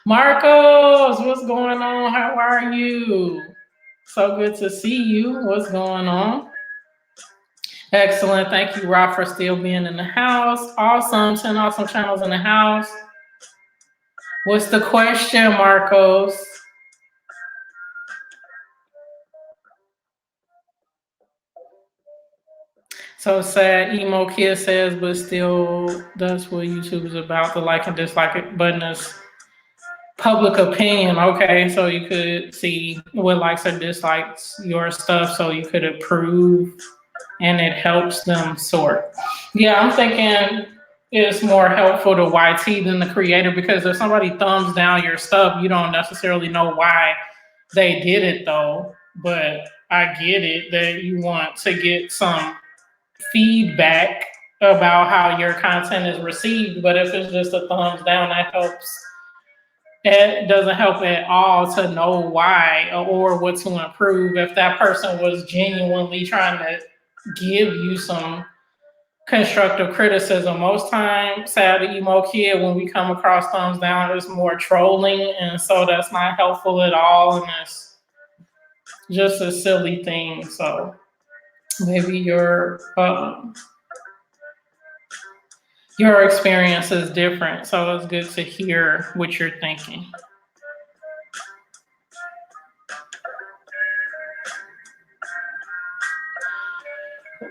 Marcos, what's going on? How are you? So good to see you. What's going on? Excellent. Thank you, Rob, for still being in the house. Awesome. 10 awesome channels in the house. What's the question, Marcos? So sad emo kid says, but still, that's what YouTube is about. The like and dislike button is public opinion. Okay, so you could see what likes or dislikes your stuff, so you could approve, and it helps them sort. Yeah, I'm thinking it's more helpful to YT than the creator, because if somebody thumbs down your stuff, you don't necessarily know why they did it though. But I get it that you want to get some feedback about how your content is received, but if it's just a thumbs down, that helps. It doesn't help at all to know why or what to improve. If that person was genuinely trying to give you some constructive criticism, most times, sad emo kid, when we come across thumbs down, it's more trolling, and so that's not helpful at all, and just a silly thing. So maybe your experience is different. So it's good to hear what you're thinking.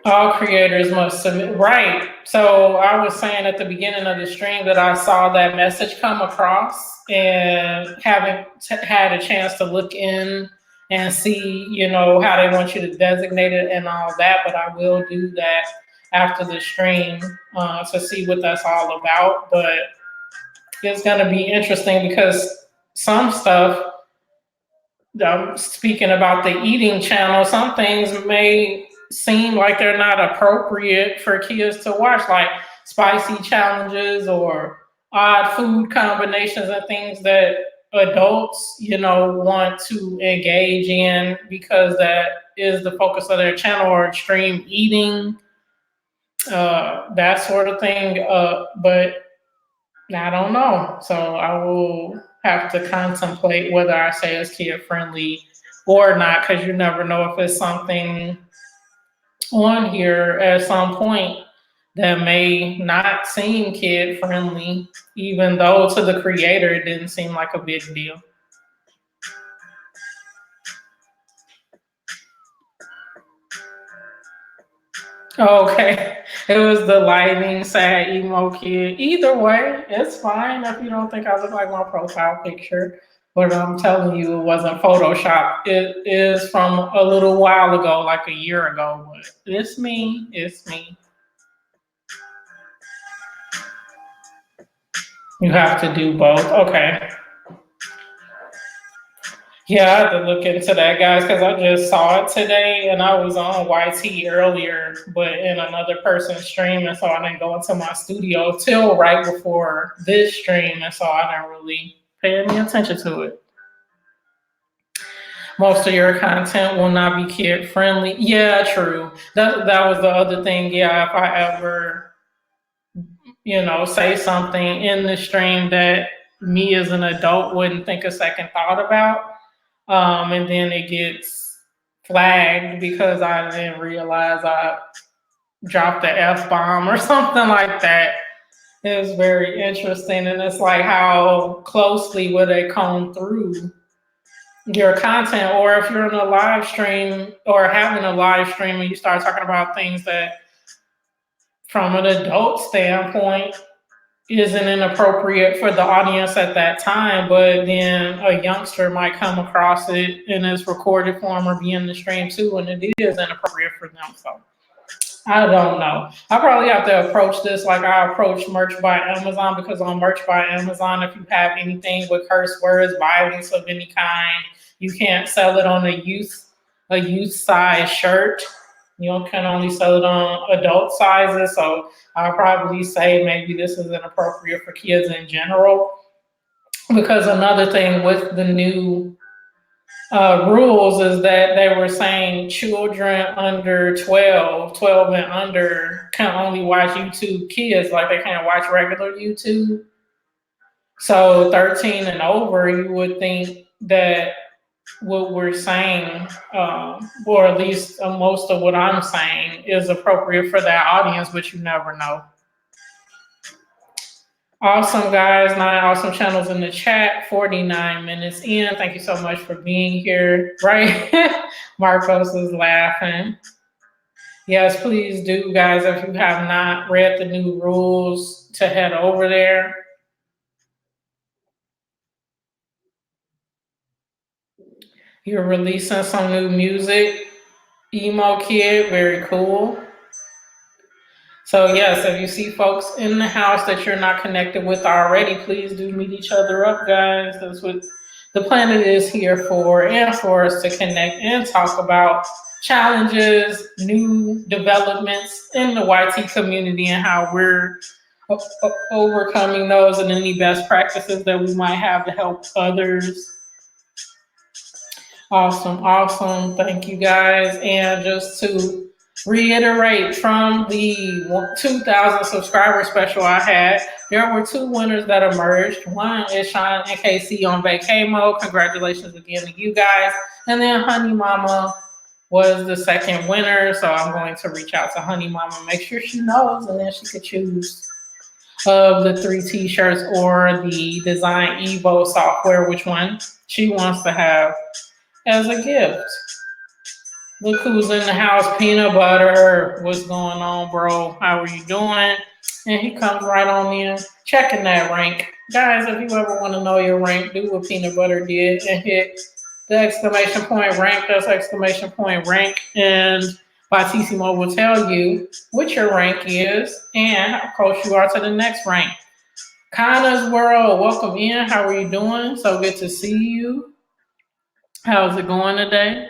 All creators must submit. Right. So I was saying at the beginning of the stream that I saw that message come across and haven't had a chance to look in and see, how they want you to designate it and all that. But I will do that after the stream to see what that's all about. But it's going to be interesting because some stuff, speaking about the eating channel, some things may seem like they're not appropriate for kids to watch, like spicy challenges or odd food combinations and things that adults, want to engage in because that is the focus of their channel, or extreme eating, that sort of thing. But I don't know. So I will have to contemplate whether I say it's kid friendly or not, because you never know if it's something on here at some point that may not seem kid friendly, even though to the creator it didn't seem like a big deal. Okay, it was the lighting, sad emo kid. Either way, it's fine if you don't think I look like my profile picture. But I'm telling you, it wasn't Photoshop. It is from a little while ago, like a year ago. But it's me. It's me. You have to do both. Okay. Yeah, I have to look into that, guys, because I just saw it today and I was on YT earlier, but in another person's stream. And so I didn't go into my studio till right before this stream. And so I didn't really pay any attention to it. Most of your content will not be kid friendly. Yeah, true. That was the other thing. Yeah, if I ever, say something in the stream that me as an adult wouldn't think a second thought about. And then it gets flagged because I didn't realize I dropped the F-bomb or something like that. It was very interesting. And it's like, how closely would they comb through your content? Or if you're in a live stream or having a live stream and you start talking about things that from an adult standpoint isn't inappropriate for the audience at that time, but then a youngster might come across it in its recorded form or be in the stream too, and it is inappropriate for them. So I don't know. I probably have to approach this like I approach merch by Amazon, because on merch by Amazon, if you have anything with curse words, violence of any kind, you can't sell it on a youth size shirt. You can only sell it on adult sizes. So I'll probably say maybe this is inappropriate for kids in general. Because another thing with the new rules is that they were saying children under 12 and under can only watch YouTube Kids, like they can't watch regular YouTube. So 13 and over, you would think that what we're saying, or at least most of what I'm saying, is appropriate for that audience, but you never know. Awesome, guys. 9 awesome channels in the chat. 49 minutes in. Thank you so much for being here. Right? Marcos is laughing. Yes, please do, guys. If you have not read the new rules, to head over there. You're releasing some new music. Emo Kid, very cool. So yes, if you see folks in the house that you're not connected with already, please do meet each other up, guys. That's what the planet is here for, and for us to connect and talk about challenges, new developments in the YT community, and how we're overcoming those, and any best practices that we might have to help others. Awesome. Thank you, guys. And just to reiterate from the 2,000 subscriber special I had, there were two winners that emerged. One is Sean and KC on vacay mode. Congratulations again to you guys. And then Honey Mama was the second winner. So I'm going to reach out to Honey Mama, make sure she knows, and then she could choose of the 3 t-shirts or the Design Evo software, which one she wants to have as a gift. Look who's in the house, Peanut Butter. What's going on, bro? How are you doing? And he comes right on in, checking that rank. Guys, if you ever want to know your rank, do what Peanut Butter did and hit the exclamation point rank. That's exclamation point rank. And Batissimo will tell you what your rank is and how close you are to the next rank. Kana's World, welcome in. How are you doing? So good to see you. How's it going today?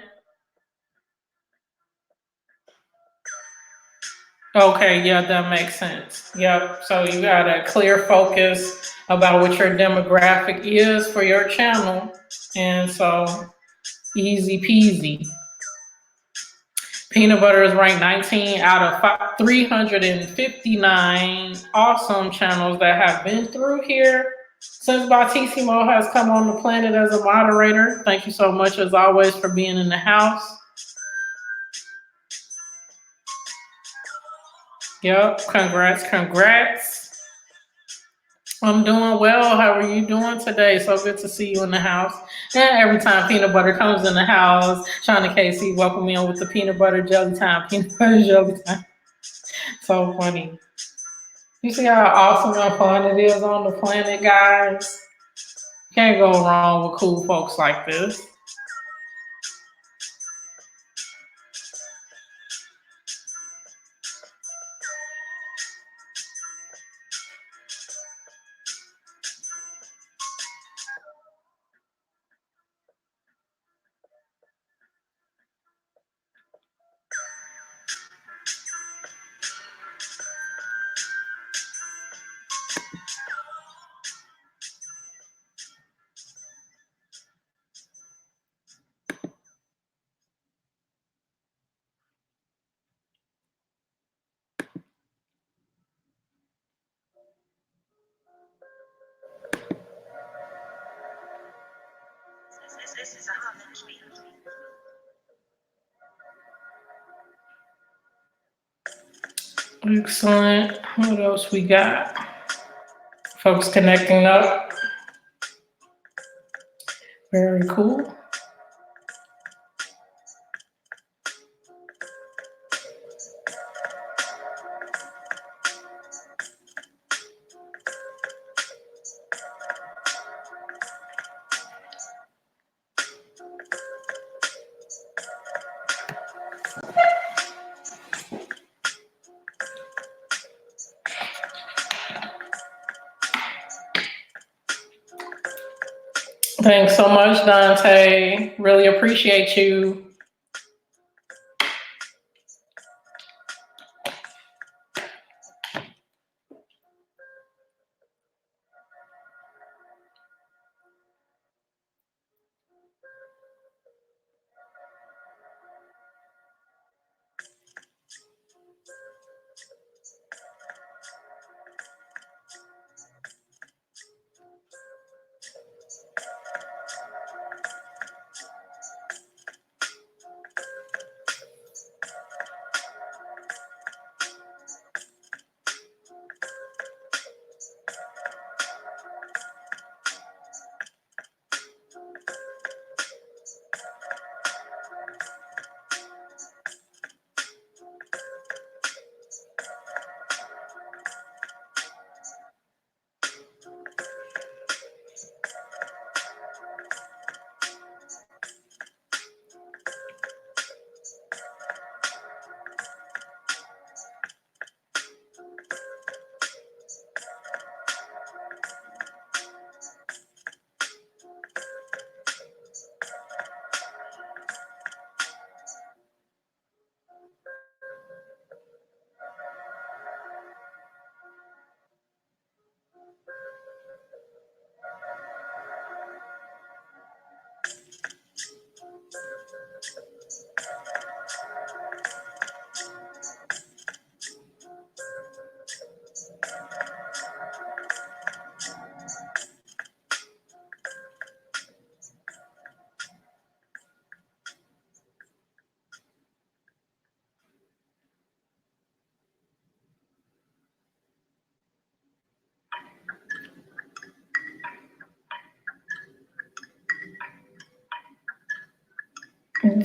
Okay, yeah, that makes sense. Yep. So you got a clear focus about what your demographic is for your channel. And so easy peasy. Peanut Butter is ranked 19 out of 359 awesome channels that have been through here since Bautissimo has come on the planet as a moderator. Thank you so much, as always, for being in the house. Yep, congrats. I'm doing well. How are you doing today? So good to see you in the house. And every time Peanut Butter comes in the house, Shauna Casey, welcome me on with the peanut butter jelly time. Peanut butter jelly time. So funny. You see how awesome and fun it is on the planet, guys? Can't go wrong with cool folks like this. Excellent. What else we got? Folks connecting up. Very cool. Thanks so much, Dante. Really appreciate you.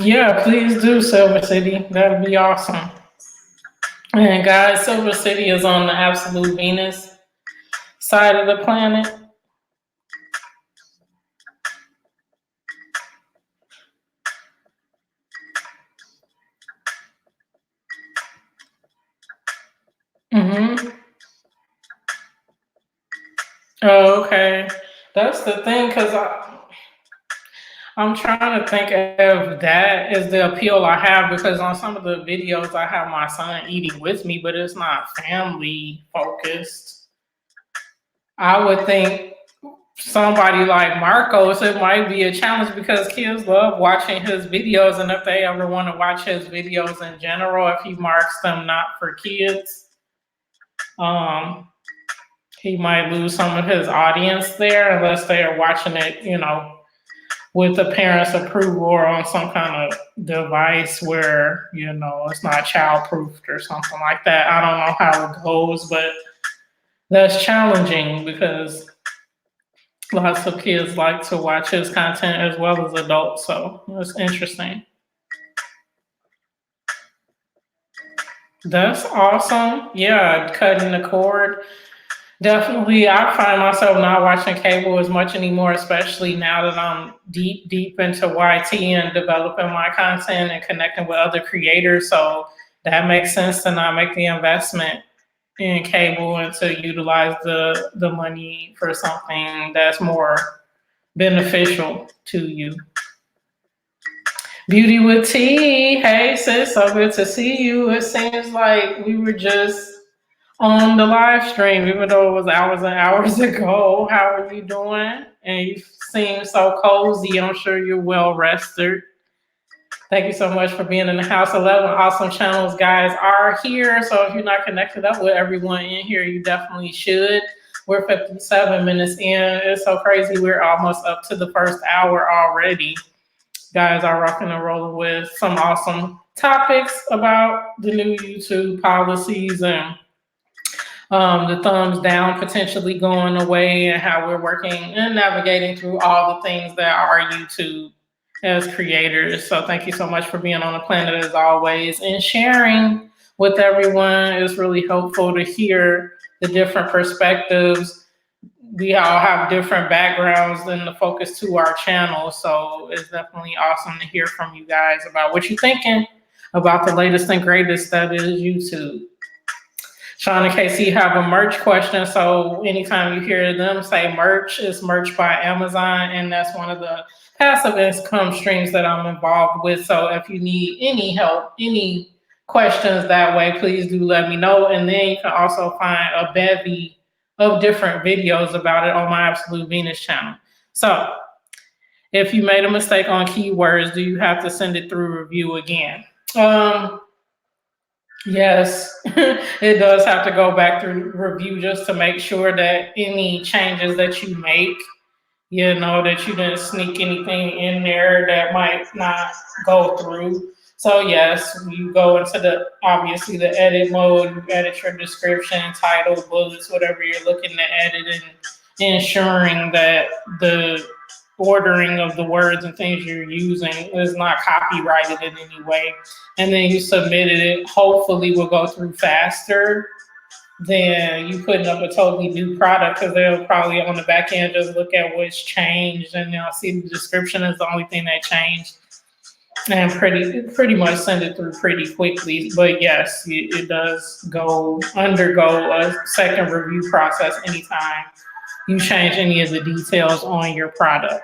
Yeah, please do, Silver City. That'd be awesome. And guys, Silver City is on the absolute Venus side of the planet. Mm-hmm. Oh, okay. That's the thing, because I'm trying to think of that as the appeal I have, because on some of the videos I have my son eating with me, but it's not family focused. I would think somebody like Marcos, it might be a challenge because kids love watching his videos, and if they ever want to watch his videos in general, if he marks them not for kids, um, he might lose some of his audience there unless they are watching it, with the parents' approval or on some kind of device where, it's not child proofed or something like that. I don't know how it goes, but that's challenging because lots of kids like to watch his content as well as adults. So it's interesting. That's awesome. Yeah, cutting the cord. Definitely, I find myself not watching cable as much anymore, especially now that I'm deep into YT and developing my content and connecting with other creators. So that makes sense to not make the investment in cable and to utilize the money for something that's more beneficial to you. Beauty with T. Hey sis, so good to see you. It seems like we were just on the live stream, even though it was hours and hours ago. How are you doing? And you seem so cozy. I'm sure you're well rested. Thank you so much for being in the house. 11 awesome channels, guys, are here. So if you're not connected up with everyone in here, you definitely should. We're 57 minutes in. It's so crazy. We're almost up to the first hour already. Guys are rocking and rolling with some awesome topics about the new YouTube policies and the thumbs down potentially going away and how we're working and navigating through all the things that are YouTube as creators. So thank you so much for being on the planet as always and sharing with everyone. It's really helpful to hear the different perspectives. We all have different backgrounds and the focus to our channel. So it's definitely awesome to hear from you guys about what you're thinking about the latest and greatest that is YouTube. Sean and Casey have a merch question. So anytime you hear them say merch, it's merch by Amazon. And that's one of the passive income streams that I'm involved with. So if you need any help, any questions that way, please do let me know. And then you can also find a bevy of different videos about it on my Absolute Venus channel. So if you made a mistake on keywords, do you have to send it through review again? Yes, it does have to go back through review just to make sure that any changes that you make, that you didn't sneak anything in there that might not go through. So yes, you go into obviously the edit mode, you edit your description, title, bullets, whatever you're looking to edit, and ensuring that the ordering of the words and things you're using is not copyrighted in any way. And then you submitted it, hopefully will go through faster than you putting up a totally new product, because they'll probably on the back end just look at what's changed and they'll see the description is the only thing that changed and pretty much send it through pretty quickly. But yes, it does undergo a second review process anytime you change any of the details on your product.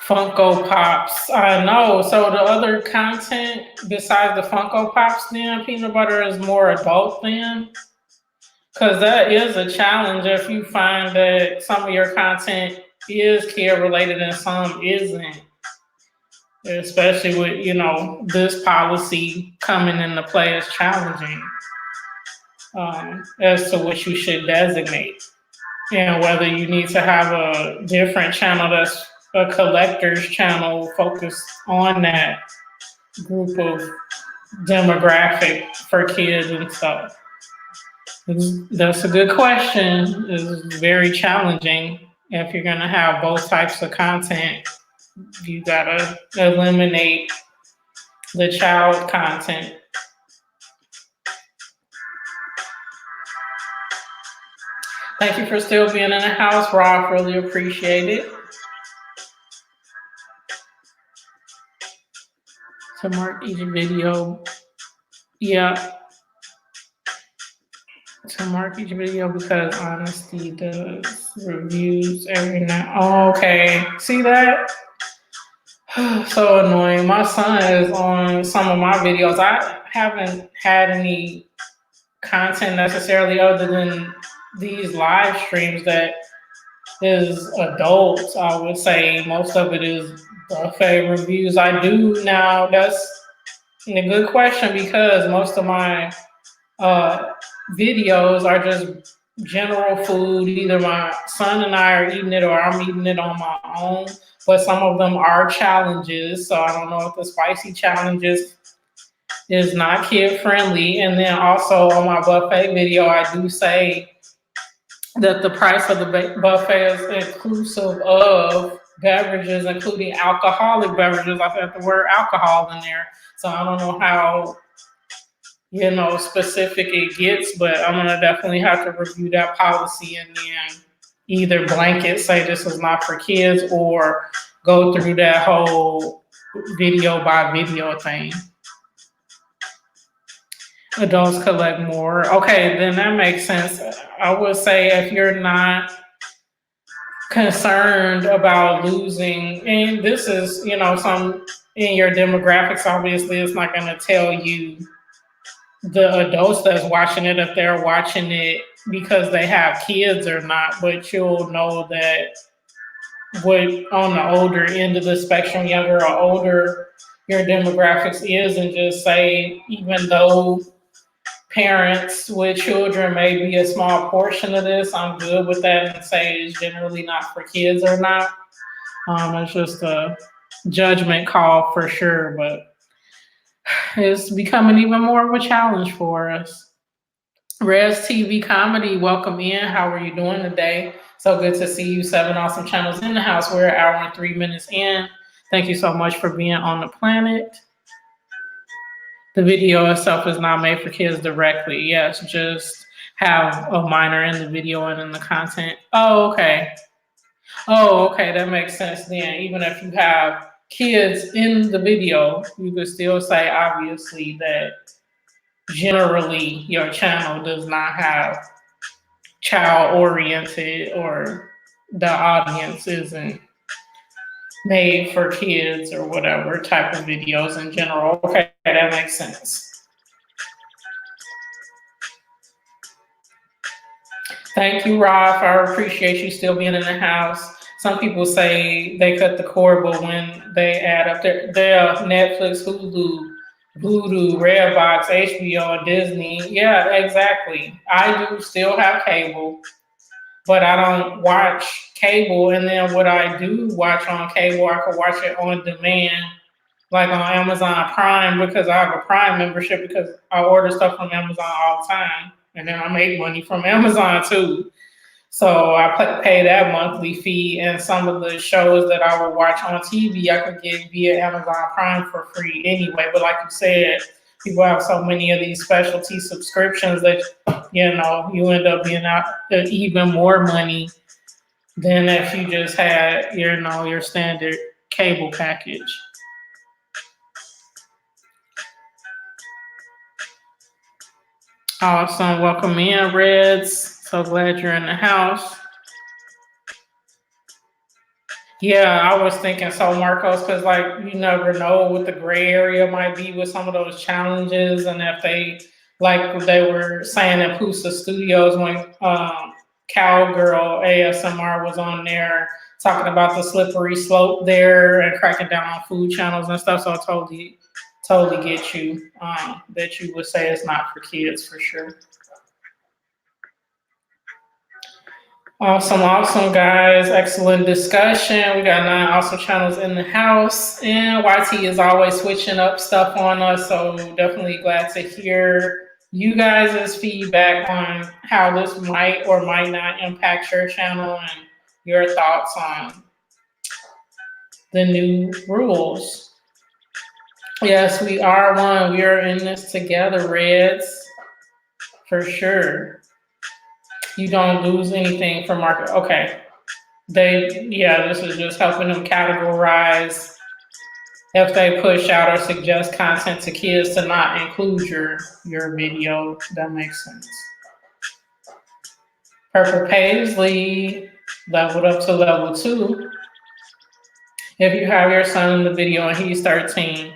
Funko Pops. I know. So the other content besides the Funko Pops then, peanut butter, is more adult then? Because that is a challenge if you find that some of your content is kid related and some isn't. Especially with, this policy coming into play is challenging as to what you should designate. And whether you need to have a different channel that's a collector's channel focused on that group of demographic for kids and stuff. That's a good question. It's very challenging If you're gonna have both types of content, you gotta eliminate the child content. Thank you for still being in the house, Rob. Really appreciate it. To mark each video, yeah. To mark each video because honesty does reviews every night. Oh, okay, see that? So annoying. My son is on some of my videos. I haven't had any content necessarily other than these live streams that is adults. I would say most of it is buffet reviews. I do now. That's a good question because most of my videos are just general food. Either my son and I are eating it or I'm eating it on my own. But some of them are challenges. So I don't know if the spicy challenges is not kid friendly. And then also on my buffet video, I do say that the price of the buffet is inclusive of beverages, including alcoholic beverages. I said the word alcohol in there. So I don't know how specific it gets, but I'm gonna definitely have to review that policy and then either blanket say this is not for kids or go through that whole video by video thing. Adults collect more. Okay, then that makes sense. I would say if you're not concerned about losing, and this is, some in your demographics, obviously it's not gonna tell you the adults that's watching it if they're watching it because they have kids or not, but you'll know that what on the older end of the spectrum, younger or older, your demographics is, and just say even though parents with children may be a small portion of this, I'm good with that and say it's generally not for kids or not. It's just a judgment call for sure, but it's becoming even more of a challenge for us. Res TV Comedy, welcome in. How are you doing today? So good to see you. 7 awesome channels in the house. We're an hour and 3 minutes in. Thank you so much for being on the planet. The video itself is not made for kids directly. Yes, just have a minor in the video and in the content. Oh, okay. That makes sense then. Even if you have kids in the video, you could still say, obviously, that generally your channel does not have child oriented or the audience isn't made for kids or whatever type of videos in general. Okay, that makes sense. Thank you, Rob. I appreciate you still being in the house. Some people say they cut the cord, but when they add up their Netflix, Hulu, Voodoo, Redbox, HBO, and Disney. Yeah, exactly. I do still have cable, but I don't watch cable. And then what I do watch on cable, I could watch it on demand, like on Amazon Prime, because I have a Prime membership because I order stuff from Amazon all the time. And then I make money from Amazon too. So I pay that monthly fee, and some of the shows that I would watch on TV, I could get via Amazon Prime for free anyway. But like you said, people have so many of these specialty subscriptions that, you end up being out even more money than if you just had, your standard cable package. Awesome. Welcome in, Reds. So glad you're in the house. Yeah, I was thinking so, Marcos, because you never know what the gray area might be with some of those challenges, and if they were saying in Pusa Studios when Cowgirl ASMR was on there talking about the slippery slope there and cracking down on food channels and stuff. So I totally get you that you would say it's not for kids for sure. Awesome, guys. Excellent discussion. We got 9 awesome channels in the house, and YT is always switching up stuff on us. So definitely glad to hear you guys' feedback on how this might or might not impact your channel, and your thoughts on the new rules. Yes, we are one. We are in this together, Reds, for sure. You don't lose anything from market. Okay. This is just helping them categorize if they push out or suggest content to kids to not include your video. That makes sense. Purple Paisley leveled up to level 2. If you have your son in the video and he's 13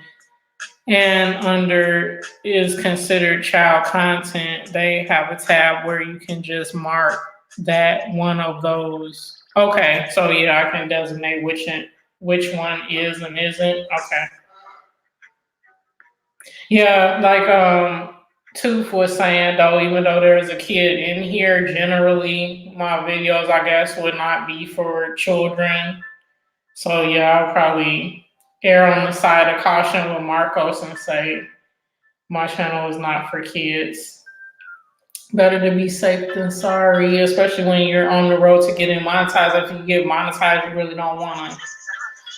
and under is considered child content, they have a tab where you can just mark that one of those. Okay, so yeah, I can designate which one is and isn't. Okay. Yeah, like Tooth was saying though, even though there's a kid in here, generally my videos I guess would not be for children. So yeah, I'll probably err on the side of caution with Marcos and say my channel is not for kids. Better to be safe than sorry, especially when you're on the road to getting monetized. If you get monetized, you really don't want to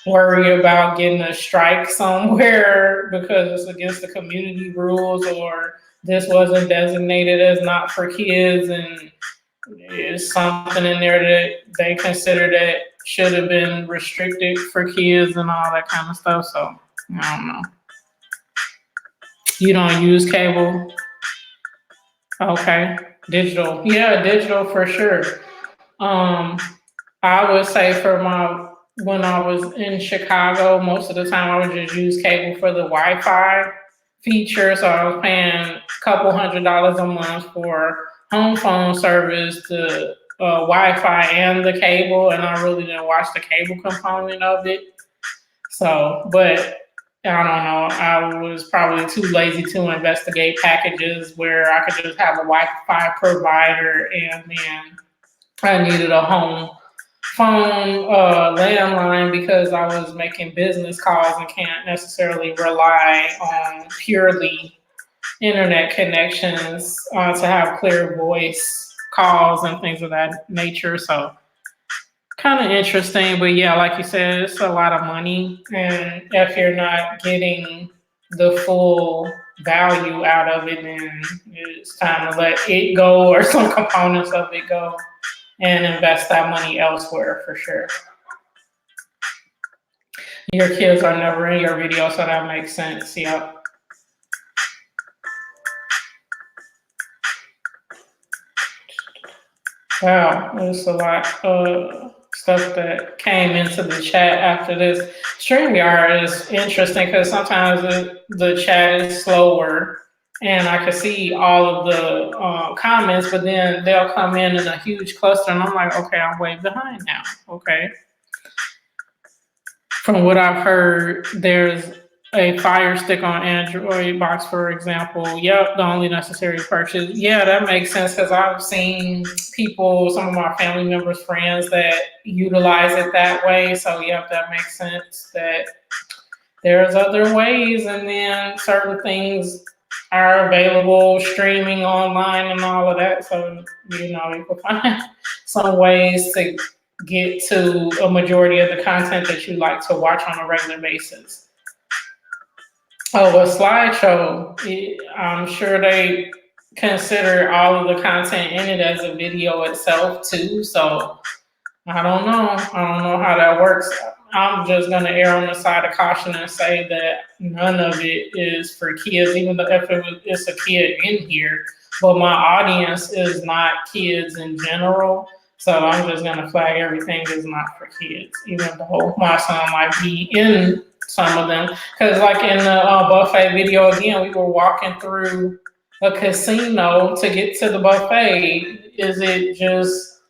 worry about getting a strike somewhere because it's against the community rules or this wasn't designated as not for kids and there's something in there that they consider that should have been restricted for kids and all that kind of stuff. So I don't know. You don't use cable? Okay. Digital. Yeah, digital for sure. I would say when I was in Chicago, most of the time I would just use cable for the Wi-Fi feature. So I was paying a couple $100 a month for home phone service, the Wi-Fi and the cable, and I really didn't watch the cable component of it. So, but I don't know. I was probably too lazy to investigate packages where I could just have a Wi-Fi provider and then I needed a home phone landline because I was making business calls and can't necessarily rely on purely internet connections to have clear voice calls and things of that nature. So kind of interesting, but yeah, like you said, it's a lot of money, and if you're not getting the full value out of it, then it's time to let it go or some components of it go and invest that money elsewhere for sure. Your kids are never in your video, so that makes sense. Yep. Wow, there's a lot of stuff that came into the chat after this. StreamYard is interesting because sometimes the chat is slower and I can see all of the comments, but then they'll come in a huge cluster and I'm like, okay, I'm way behind now. Okay. From what I've heard, there's a Fire Stick on Android box, for example. Yep, the only necessary purchase. Yeah, that makes sense because I've seen people, some of my family members, friends that utilize it that way. So yep, that makes sense that there's other ways, and then certain things are available streaming online and all of that. So you can find some ways to get to a majority of the content that you like to watch on a regular basis. Oh, a slideshow. I'm sure they consider all of the content in it as a video itself too. So I don't know how that works. I'm just gonna err on the side of caution and say that none of it is for kids, even though if it's a kid in here. But my audience is not kids in general. So I'm just gonna flag everything is not for kids, even though my son might be in some of them. Because like in the buffet video, again, we were walking through a casino to get to the buffet. Is it just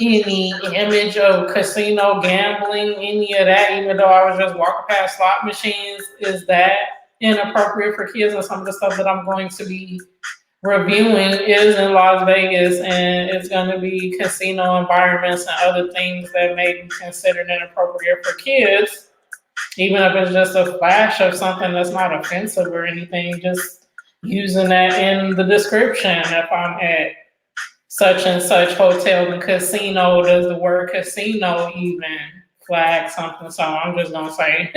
any image of casino gambling, any of that, even though I was just walking past slot machines? Is that inappropriate for kids? And some of the stuff that I'm going to be reviewing is in Las Vegas, and it's going to be casino environments and other things that may be considered inappropriate for kids, even if it's just a flash of something that's not offensive or anything, just using that in the description if I'm at such and such hotel and casino. Does the word casino even flag something? So I'm just gonna say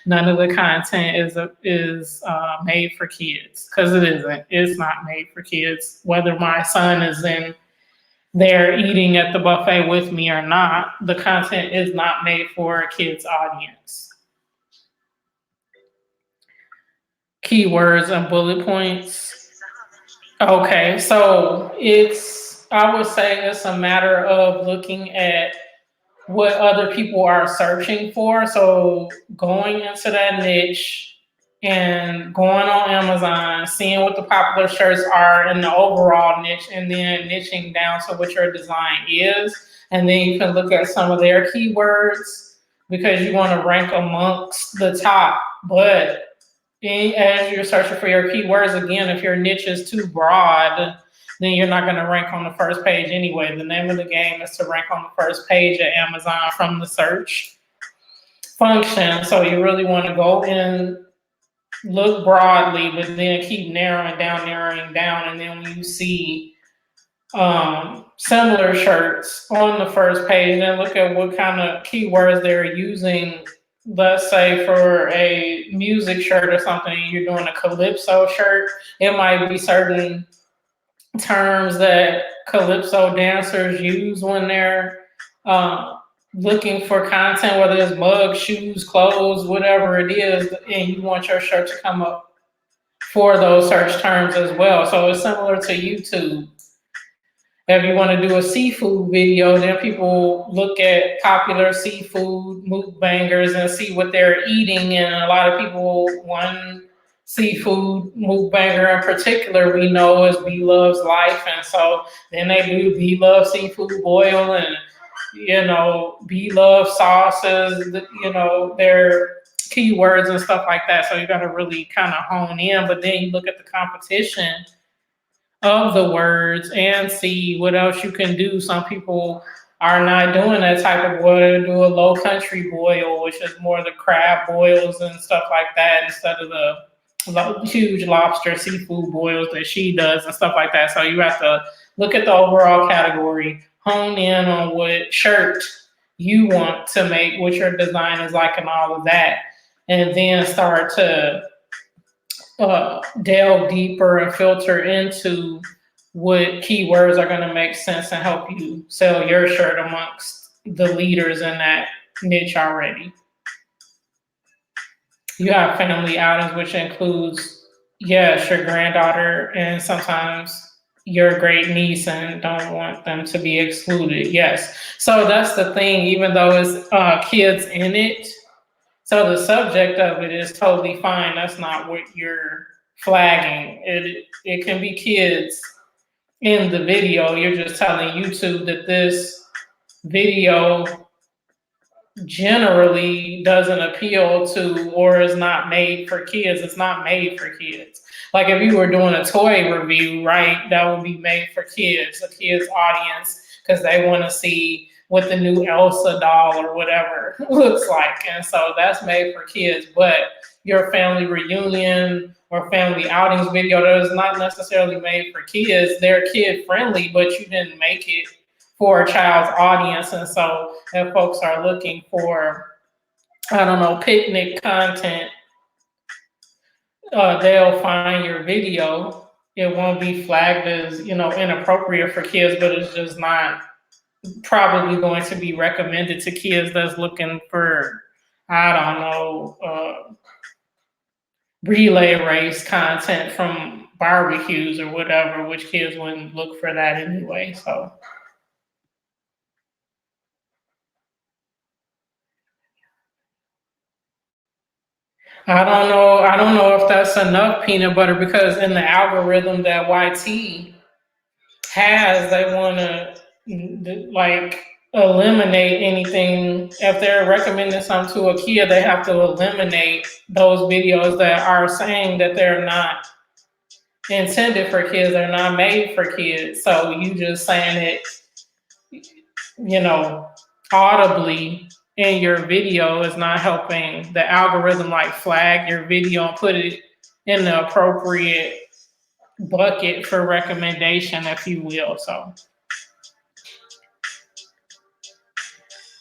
none of the content is made for kids, because it isn't. It's not made for kids. Whether my son is in there eating at the buffet with me or not, the content is not made for a kid's audience. Keywords and bullet points. Okay, so I would say it's a matter of looking at what other people are searching for. So going into that niche and going on Amazon, seeing what the popular shirts are in the overall niche, and then niching down to what your design is. And then you can look at some of their keywords, because you want to rank amongst the top. But as you're searching for your keywords, again, if your niche is too broad, then you're not going to rank on the first page anyway. The name of the game is to rank on the first page at Amazon from the search function. So you really want to go in, look broadly, but then keep narrowing down. And then when you see similar shirts on the first page, then look at what kind of keywords they're using. Let's say for a music shirt or something, you're doing a calypso shirt, it might be certain terms that calypso dancers use when they're looking for content, whether it's mugs, shoes, clothes, whatever it is, and you want your shirt to come up for those search terms as well. So it's similar to YouTube. If you want to do a seafood video, then people look at popular seafood mukbangers and see what they're eating. And a lot of people, one seafood mukbanger in particular we know is B Loves Life. And so then they do B Love Seafood Boil and, B Love sauces, their keywords and stuff like that. So you got to really kind of hone in. But then you look at the competition of the words and see what else you can do. Some people are not doing that type of boil. They do a low country boil, which is more the crab boils and stuff like that, instead of the huge lobster seafood boils that she does and stuff like that. So you have to look at the overall category, hone in on what shirt you want to make, what your design is like, and all of that, and then start to delve deeper and filter into what keywords are going to make sense and help you sell your shirt amongst the leaders in that niche already. You have family outings, which includes, yes, your granddaughter and sometimes your great niece, and don't want them to be excluded. Yes. So that's the thing, even though it's kids in it, so the subject of it is totally fine. That's not what you're flagging. It can be kids in the video. You're just telling YouTube that this video generally doesn't appeal to or is not made for kids. It's not made for kids. Like if you were doing a toy review, right, that would be made for kids, a kids audience, because they want to see what the new Elsa doll or whatever looks like. And so that's made for kids. But your family reunion or family outings video that is not necessarily made for kids. They're kid friendly, but you didn't make it for a child's audience. And so if folks are looking for, picnic content, they'll find your video. It won't be flagged as, inappropriate for kids, but it's just not probably going to be recommended to kids that's looking for, relay race content from barbecues or whatever, which kids wouldn't look for that anyway. So I don't know if that's enough, peanut butter, because in the algorithm that YT has, they want to eliminate anything. If they're recommending something to a kid, they have to eliminate those videos that are saying that they're not intended for kids, they're not made for kids. So you just saying it, audibly in your video is not helping the algorithm flag your video and put it in the appropriate bucket for recommendation, if you will. So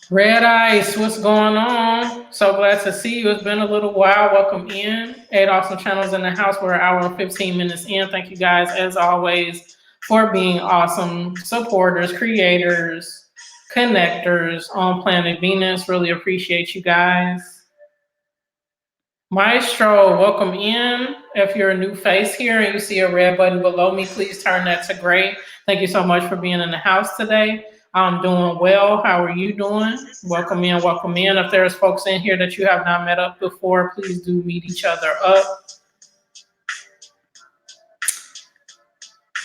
Red Ice, what's going on? So glad to see you. It's been a little while. Welcome in. 8 awesome channels in the house. We're an hour and 15 minutes in. Thank you guys, as always, for being awesome supporters, creators, connectors on Planet Venus. Really appreciate you guys. Maestro, welcome in. If you're a new face here and you see a red button below me, please turn that to gray. Thank you so much for being in the house today. I'm doing well. How are you doing? Welcome in, welcome in. If there's folks in here that you have not met up before, please do meet each other up.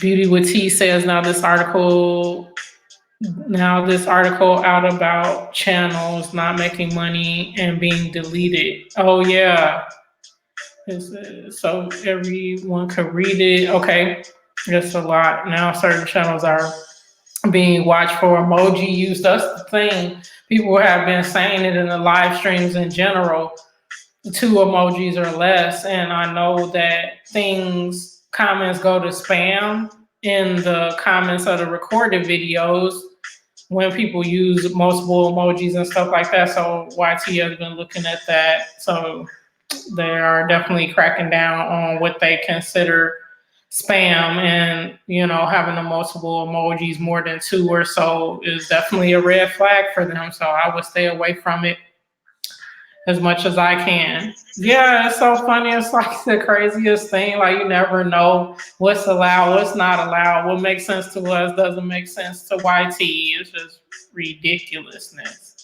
Beauty with T says this article out about channels not making money and being deleted. Oh yeah. So everyone could read it. Okay, that's a lot. Now certain channels are being watched for emoji use. That's the thing. People have been saying it in the live streams in general. 2 emojis or less, and I know that comments go to spam in the comments of the recorded videos when people use multiple emojis and stuff like that. So YT has been looking at that. So they are definitely cracking down on what they consider spam, and having the multiple emojis, more than 2 or so, is definitely a red flag for them. So I would stay away from it as much as I can. Yeah, it's so funny. It's like the craziest thing. Like, you never know what's allowed, what's not allowed, what makes sense to us doesn't make sense to YT. It's just ridiculousness.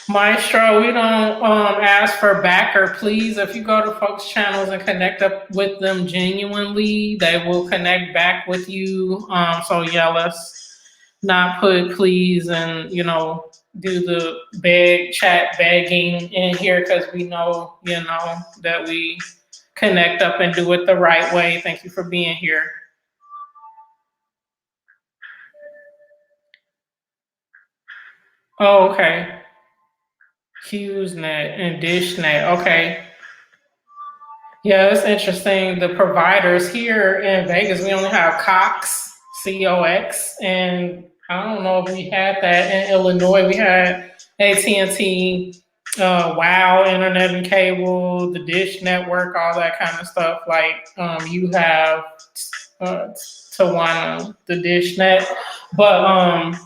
Maestro, we don't ask for backer, please. If you go to folks' channels and connect up with them genuinely, they will connect back with you. So yeah, let's not put please and do the chat begging in here, because we know that we connect up and do it the right way. Thank you for being here. Oh, okay. HughesNet and DishNet. Okay. Yeah, it's interesting. The providers here in Vegas, we only have Cox, COX, and I don't know if we had that in Illinois. We had AT&T, Wow, Internet and Cable, the Dish Network, all that kind of stuff. Like you have Tawana, the Dish Net, but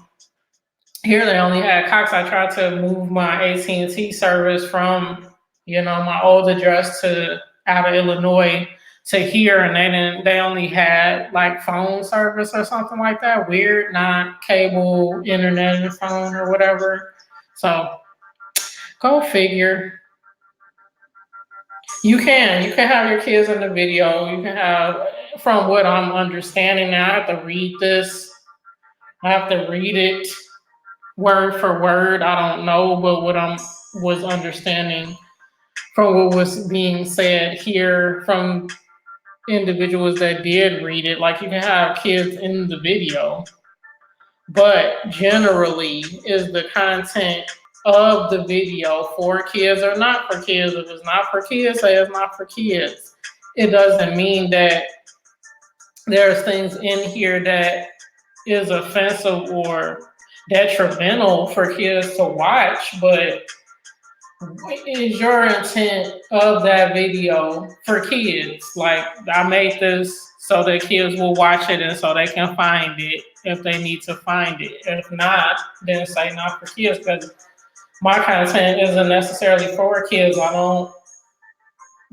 here they only had Cox. I tried to move my AT&T service from my old address to out of Illinois to here, and they only had like phone service or something like that. Weird, not cable, internet, and phone or whatever. So go figure. You can have your kids in the video. You can have, from what I'm understanding now, I have to read this. I have to read it word for word. I don't know, but what I was understanding from what was being said here from individuals that did read it, like, you can have kids in the video, but generally, is the content of the video for kids or not for kids? If it's not for kids, say it's not for kids. It doesn't mean that there's things in here that is offensive or detrimental for kids to watch, but is your intent of that video for kids? Like, I made this so that kids will watch it and so they can find it if they need to find it. If not, then say not for kids, because my content isn't necessarily for kids. I don't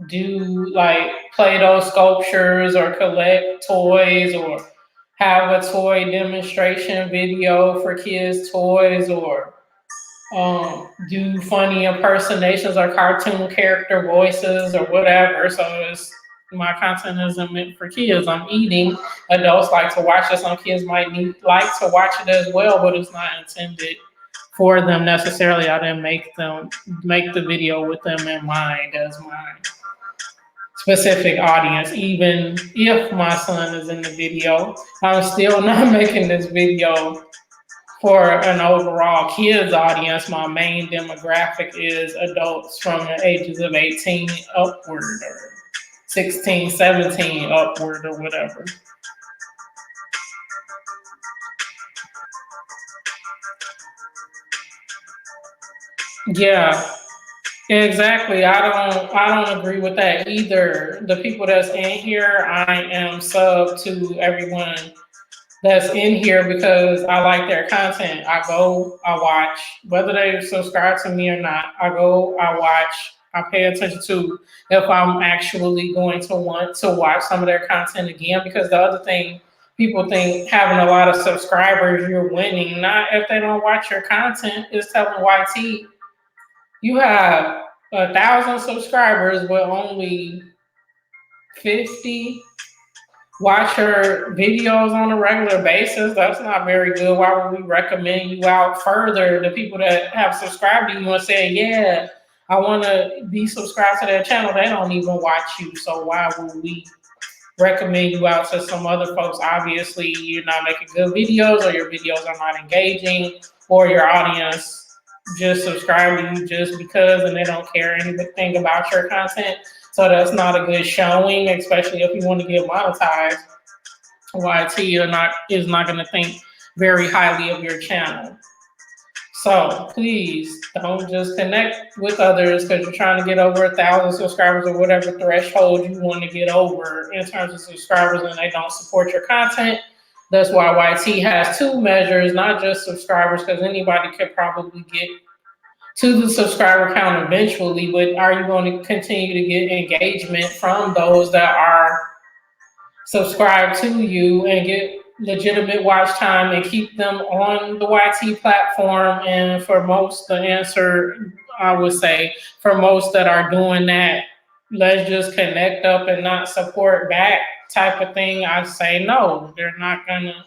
do like Play-Doh sculptures or collect toys or have a toy demonstration video for kids' toys, or do funny impersonations or cartoon character voices or whatever. So my content isn't meant for kids. I'm eating. Adults like to watch it. Some kids might like to watch it as well, but it's not intended for them necessarily. I didn't make the video with them in mind as my specific audience. Even if my son is in the video, I'm still not making this video for an overall kids audience, my main demographic is adults from the ages of 18 upward or 16, 17 upward or whatever. Yeah, exactly. I don't agree with that either. The people that's in here, I am sub to everyone that's in here because I like their content. I go, I watch, whether they subscribe to me or not. I go, I watch, I pay attention to if I'm actually going to want to watch some of their content again. Because the other thing, people think having a lot of subscribers, you're winning. Not if they don't watch your content. It's telling YT you have 1,000 subscribers, but only 50 watch your videos on a regular basis. That's not very good. Why would we recommend you out further? The people that have subscribed to you and say, yeah, I want to be subscribed to their channel, they don't even watch you. So why would we recommend you out to some other folks? Obviously, you're not making good videos, or your videos are not engaging, or your audience just subscribe to you just because and they don't care anything about your content. So that's not a good showing, especially if you want to get monetized. YT is not going to think very highly of your channel. So please don't just connect with others because you're trying to get over 1,000 subscribers or whatever threshold you want to get over in terms of subscribers, and they don't support your content. That's why YT has two measures, not just subscribers, because anybody could probably get to the subscriber count eventually, but are you going to continue to get engagement from those that are subscribed to you and get legitimate watch time and keep them on the YT platform? And for most, the answer, I would say, for most that are doing that, let's just connect up and not support back type of thing, I say no. They're not going to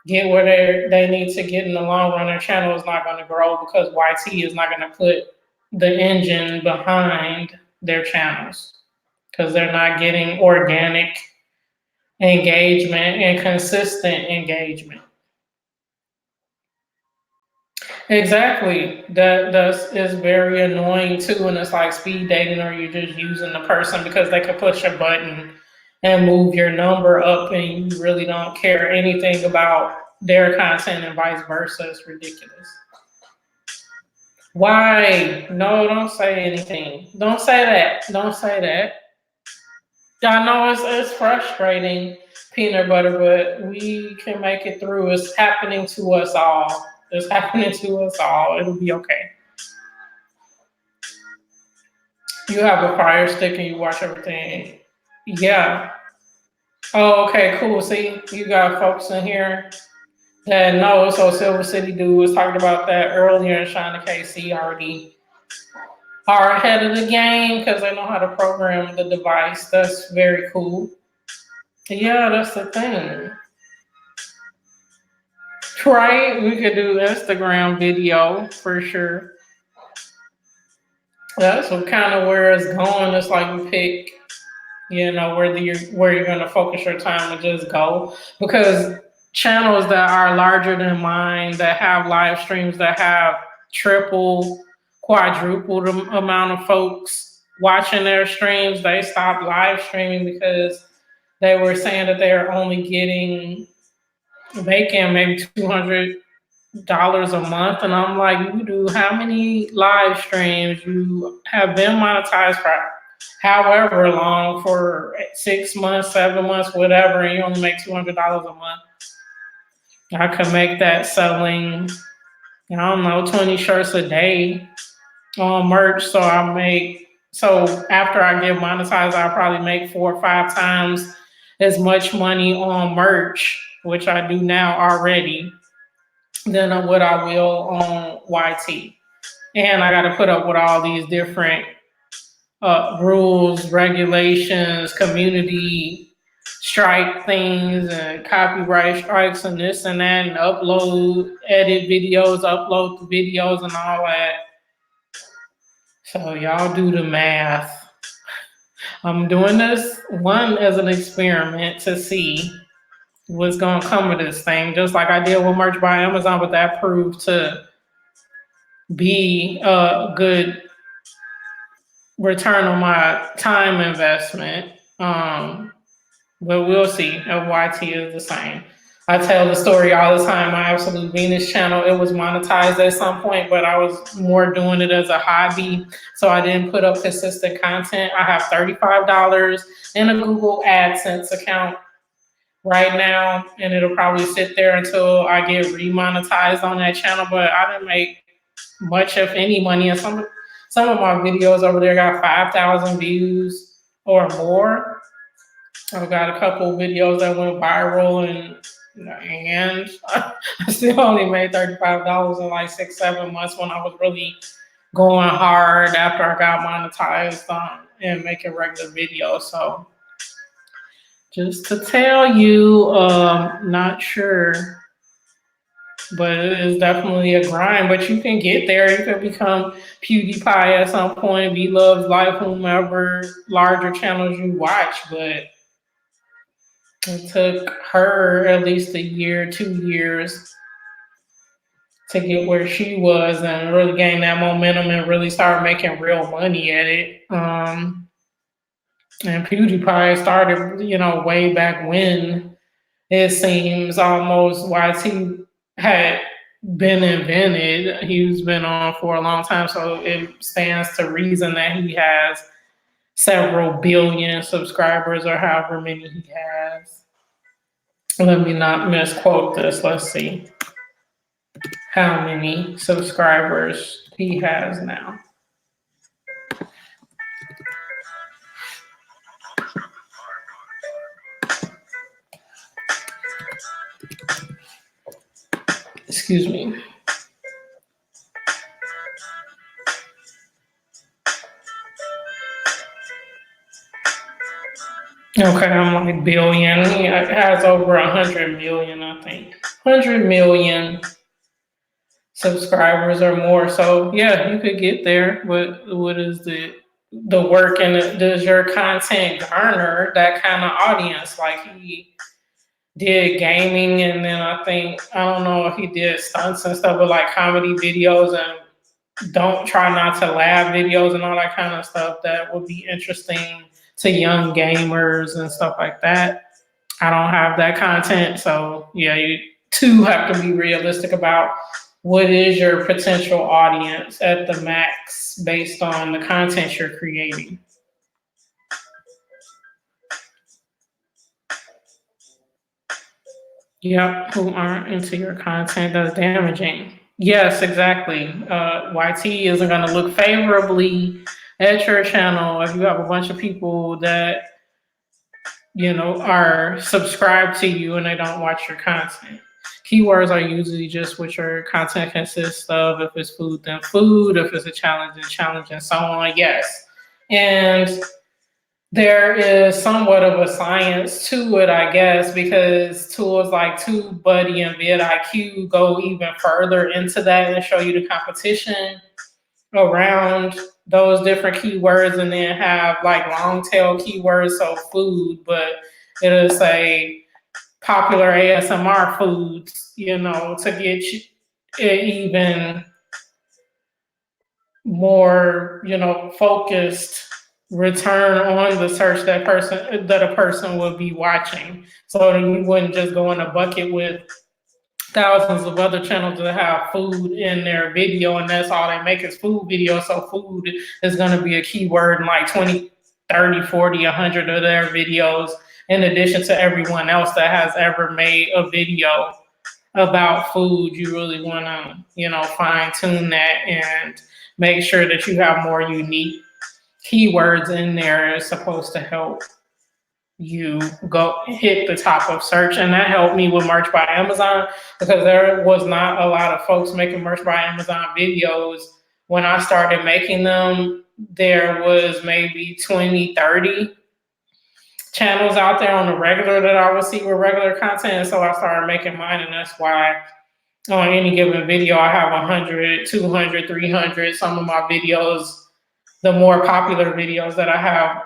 get where they need to get in the long run. Their channel is not going to grow because YT is not going to put the engine behind their channels because they're not getting organic engagement and consistent engagement. Exactly. That is very annoying too, and it's like speed dating, or you're just using the person because they could push a button and move your number up, and you really don't care anything about their content and vice versa. It's ridiculous. Why? No, don't say anything. Don't say that. Don't say that. I know it's frustrating, peanut butter, but we can make it through. It's happening to us all. It's happening to us all. It'll be okay. You have a fire stick and you watch everything. Yeah. Oh, okay, cool. See, you got folks in here that know. So Silver City Dude was talking about that earlier, and Shauna KC already are ahead of the game because they know how to program the device. That's very cool. Yeah, that's the thing. Right? We could do Instagram video for sure. That's what kind of where it's going. It's like you pick, where you're gonna focus your time and just go. Because channels that are larger than mine, that have live streams, that have triple, quadruple the amount of folks watching their streams, they stopped live streaming because they were saying that they're only getting making maybe $200 a month, and I'm like, you do how many live streams? You have been monetized for however long, for 6 months, 7 months, whatever, and you only make $200 a month. I could make that selling, I don't know, 20 shirts a day on merch. So after I get monetized, I'll probably make 4 or 5 times as much money on merch, which I do now already, than what I will on YT. And I got to put up with all these different rules, regulations, community strike things, and copyright strikes, and this and that, and edit upload the videos, and all that. So y'all do the math. I'm doing this one as an experiment to see what's gonna come of this thing. Just like I did with merch by Amazon, but that proved to be a good return on my time investment. But we'll see. YT is the same. I tell the story all the time. My Absolute Venus channel, it was monetized at some point, but I was more doing it as a hobby. So I didn't put up consistent content. I have $35 in a Google AdSense account right now, and it'll probably sit there until I get remonetized on that channel. But I didn't make much, if any, money. And some of my videos over there got 5,000 views or more. I've got a couple videos that went viral, and I still only made $35 in like 6-7 months when I was really going hard after I got monetized and making regular videos. So just to tell you, not sure, but it is definitely a grind. But you can get there. You can become PewDiePie at some point, Be Love's Life, whomever larger channels you watch. But it took her at least a year, 2 years to get where she was and really gain that momentum and really start making real money at it. And PewDiePie started, way back when. It seems almost YT had been invented. He's been on for a long time, so it stands to reason that he has several billion subscribers or however many he has. Let me not misquote this. Let's see how many subscribers he has now. Excuse me. Okay, I'm like billion. He has over 100 million, I think. 100 million subscribers or more. So yeah, you could get there. But what is the work, and does your content garner that kind of audience? Like, he did gaming, and then I don't know if he did stunts and stuff, but like comedy videos and don't try not to laugh videos and all that kind of stuff that would be interesting to young gamers and stuff like that. I don't have that content, so yeah, you too have to be realistic about what is your potential audience at the max based on the content you're creating. Yep, who aren't into your content that's damaging. Yes, exactly. YT isn't going to look favorably at your channel if you have a bunch of people that, are subscribed to you and they don't watch your content. Keywords are usually just what your content consists of. If it's food, then food. If it's a challenge, then challenge, and so on. Yes. And there is somewhat of a science to it, I guess, because tools like TubeBuddy and vidIQ go even further into that and show you the competition around those different keywords, and then have like long tail keywords, so food, but it'll say popular ASMR foods, to get it even more, focused return on the search that a person would be watching. So you wouldn't just go in a bucket with thousands of other channels that have food in their video, and that's all they make is food videos. So food is going to be a keyword in like 20, 30, 40, 100 of their videos, in addition to everyone else that has ever made a video about food. You really want to, fine tune that and make sure that you have more unique keywords in there. Is supposed to help you go hit the top of search. And that helped me with merch by Amazon, because there was not a lot of folks making merch by Amazon videos when I started making them. There was maybe 20, 30 channels out there on the regular that I would see with regular content. And so I started making mine, and that's why on any given video I have 100, 200, 300. Some of my videos, the more popular videos that I have,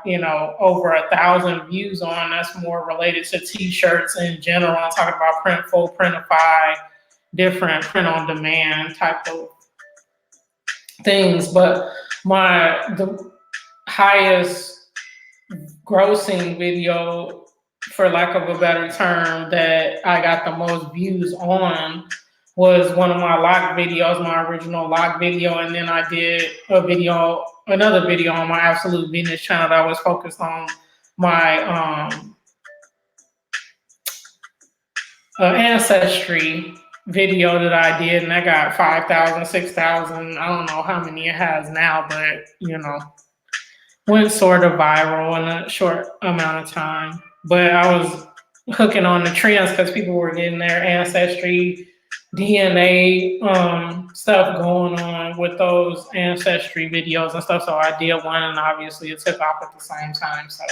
over 1,000 views on, that's more related to t-shirts in general. I'm talking about Printful, Printify, different print on demand type of things. But the highest grossing video, for lack of a better term, that I got the most views on was one of my lock videos, my original lock video. And then I did another video on my Absolute Venus channel that was focused on my ancestry video that I did. And I got 5,000, 6,000. I don't know how many it has now, but, went sort of viral in a short amount of time. But I was hooking on the trends because people were getting their ancestry DNA stuff going on with those ancestry videos and stuff. So I did one, and obviously it took off at the same time. So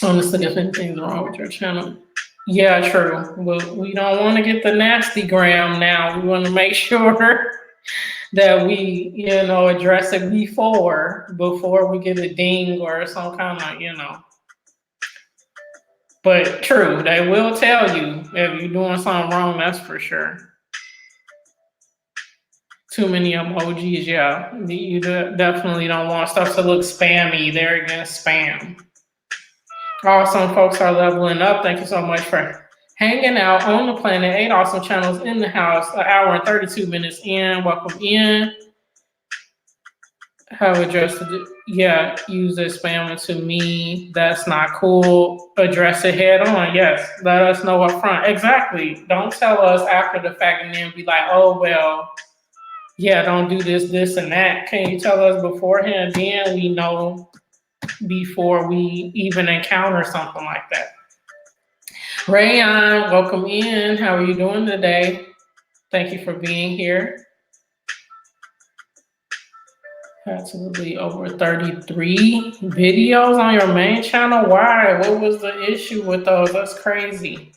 honestly, if anything's wrong with your channel. Yeah, true. But we don't want to get the nasty gram now. We want to make sure that we, address it before we get a ding or some kind of, But true, they will tell you if you're doing something wrong, that's for sure. Too many emojis, yeah. You definitely don't want stuff to look spammy. They're against spam. Awesome folks are leveling up. Thank you so much for hanging out on the planet. 8 awesome channels in the house. 1 hour and 32 minutes in. Welcome in. How address it? Yeah, use it spamming to me. That's not cool. Address it head on. Yes, let us know up front. Exactly. Don't tell us after the fact and then be like, oh, well, yeah, don't do this, this, and that. Can you tell us beforehand? Then we know before we even encounter something like that. Rayon, welcome in. How are you doing today? Thank you for being here. Absolutely over 33 videos on your main channel. Why? What was the issue with those? That's crazy.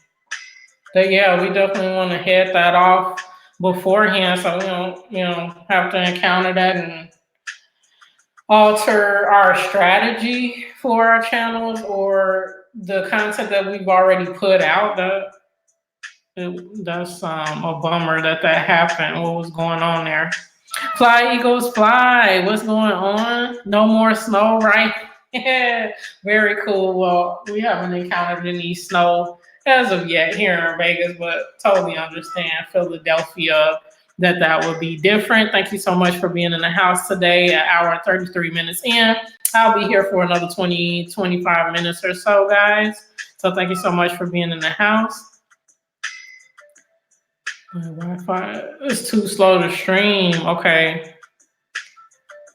But yeah, we definitely want to head that off beforehand so we don't, have to encounter that and alter our strategy for our channels or the content that we've already put out. That's a bummer that happened. What was going on there? Fly, Eagles, fly. What's going on? No more snow, right? Very cool. Well, we haven't encountered any snow as of yet here in Vegas, but totally understand Philadelphia that would be different. Thank you so much for being in the house today. 1 hour and 33 minutes in. I'll be here for another 20, 25 minutes or so, guys. So thank you so much for being in the house. My Wi-Fi is too slow to stream. Okay.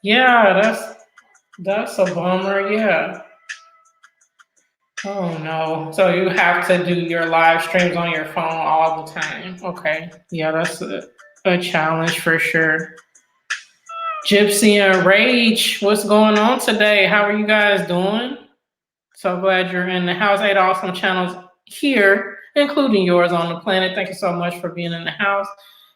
Yeah, that's a bummer. Yeah. Oh no. So you have to do your live streams on your phone all the time. Okay. Yeah, that's a challenge for sure. Gypsy and Rage, what's going on today? How are you guys doing? So glad you're in the house. 8 awesome channels here, including yours on the planet. Thank you so much for being in the house.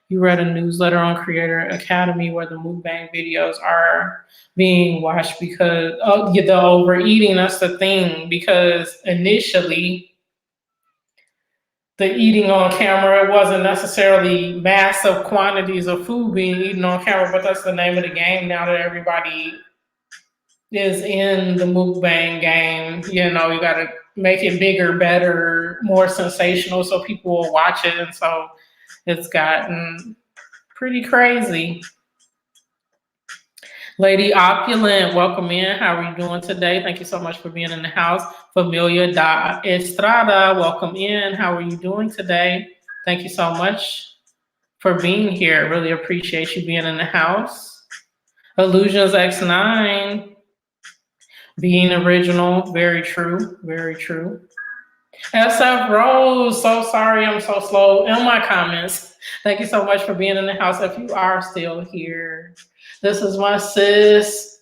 You read a newsletter on Creator Academy where the mukbang videos are being watched because the overeating. That's the thing, because initially the eating on camera, it wasn't necessarily massive quantities of food being eaten on camera, but that's the name of the game now that everybody is in the mukbang game. You got to make it bigger, better, more sensational so people will watch it. And so it's gotten pretty crazy. Lady Opulent, welcome in. How are you doing today? Thank you so much for being in the house. Familia da Estrada, welcome in. How are you doing today? Thank you so much for being here. Really appreciate you being in the house. Illusions X9, being original. Very true. Very true. SF Rose, so sorry I'm so slow in my comments. Thank you so much for being in the house if you are still here. This is my sis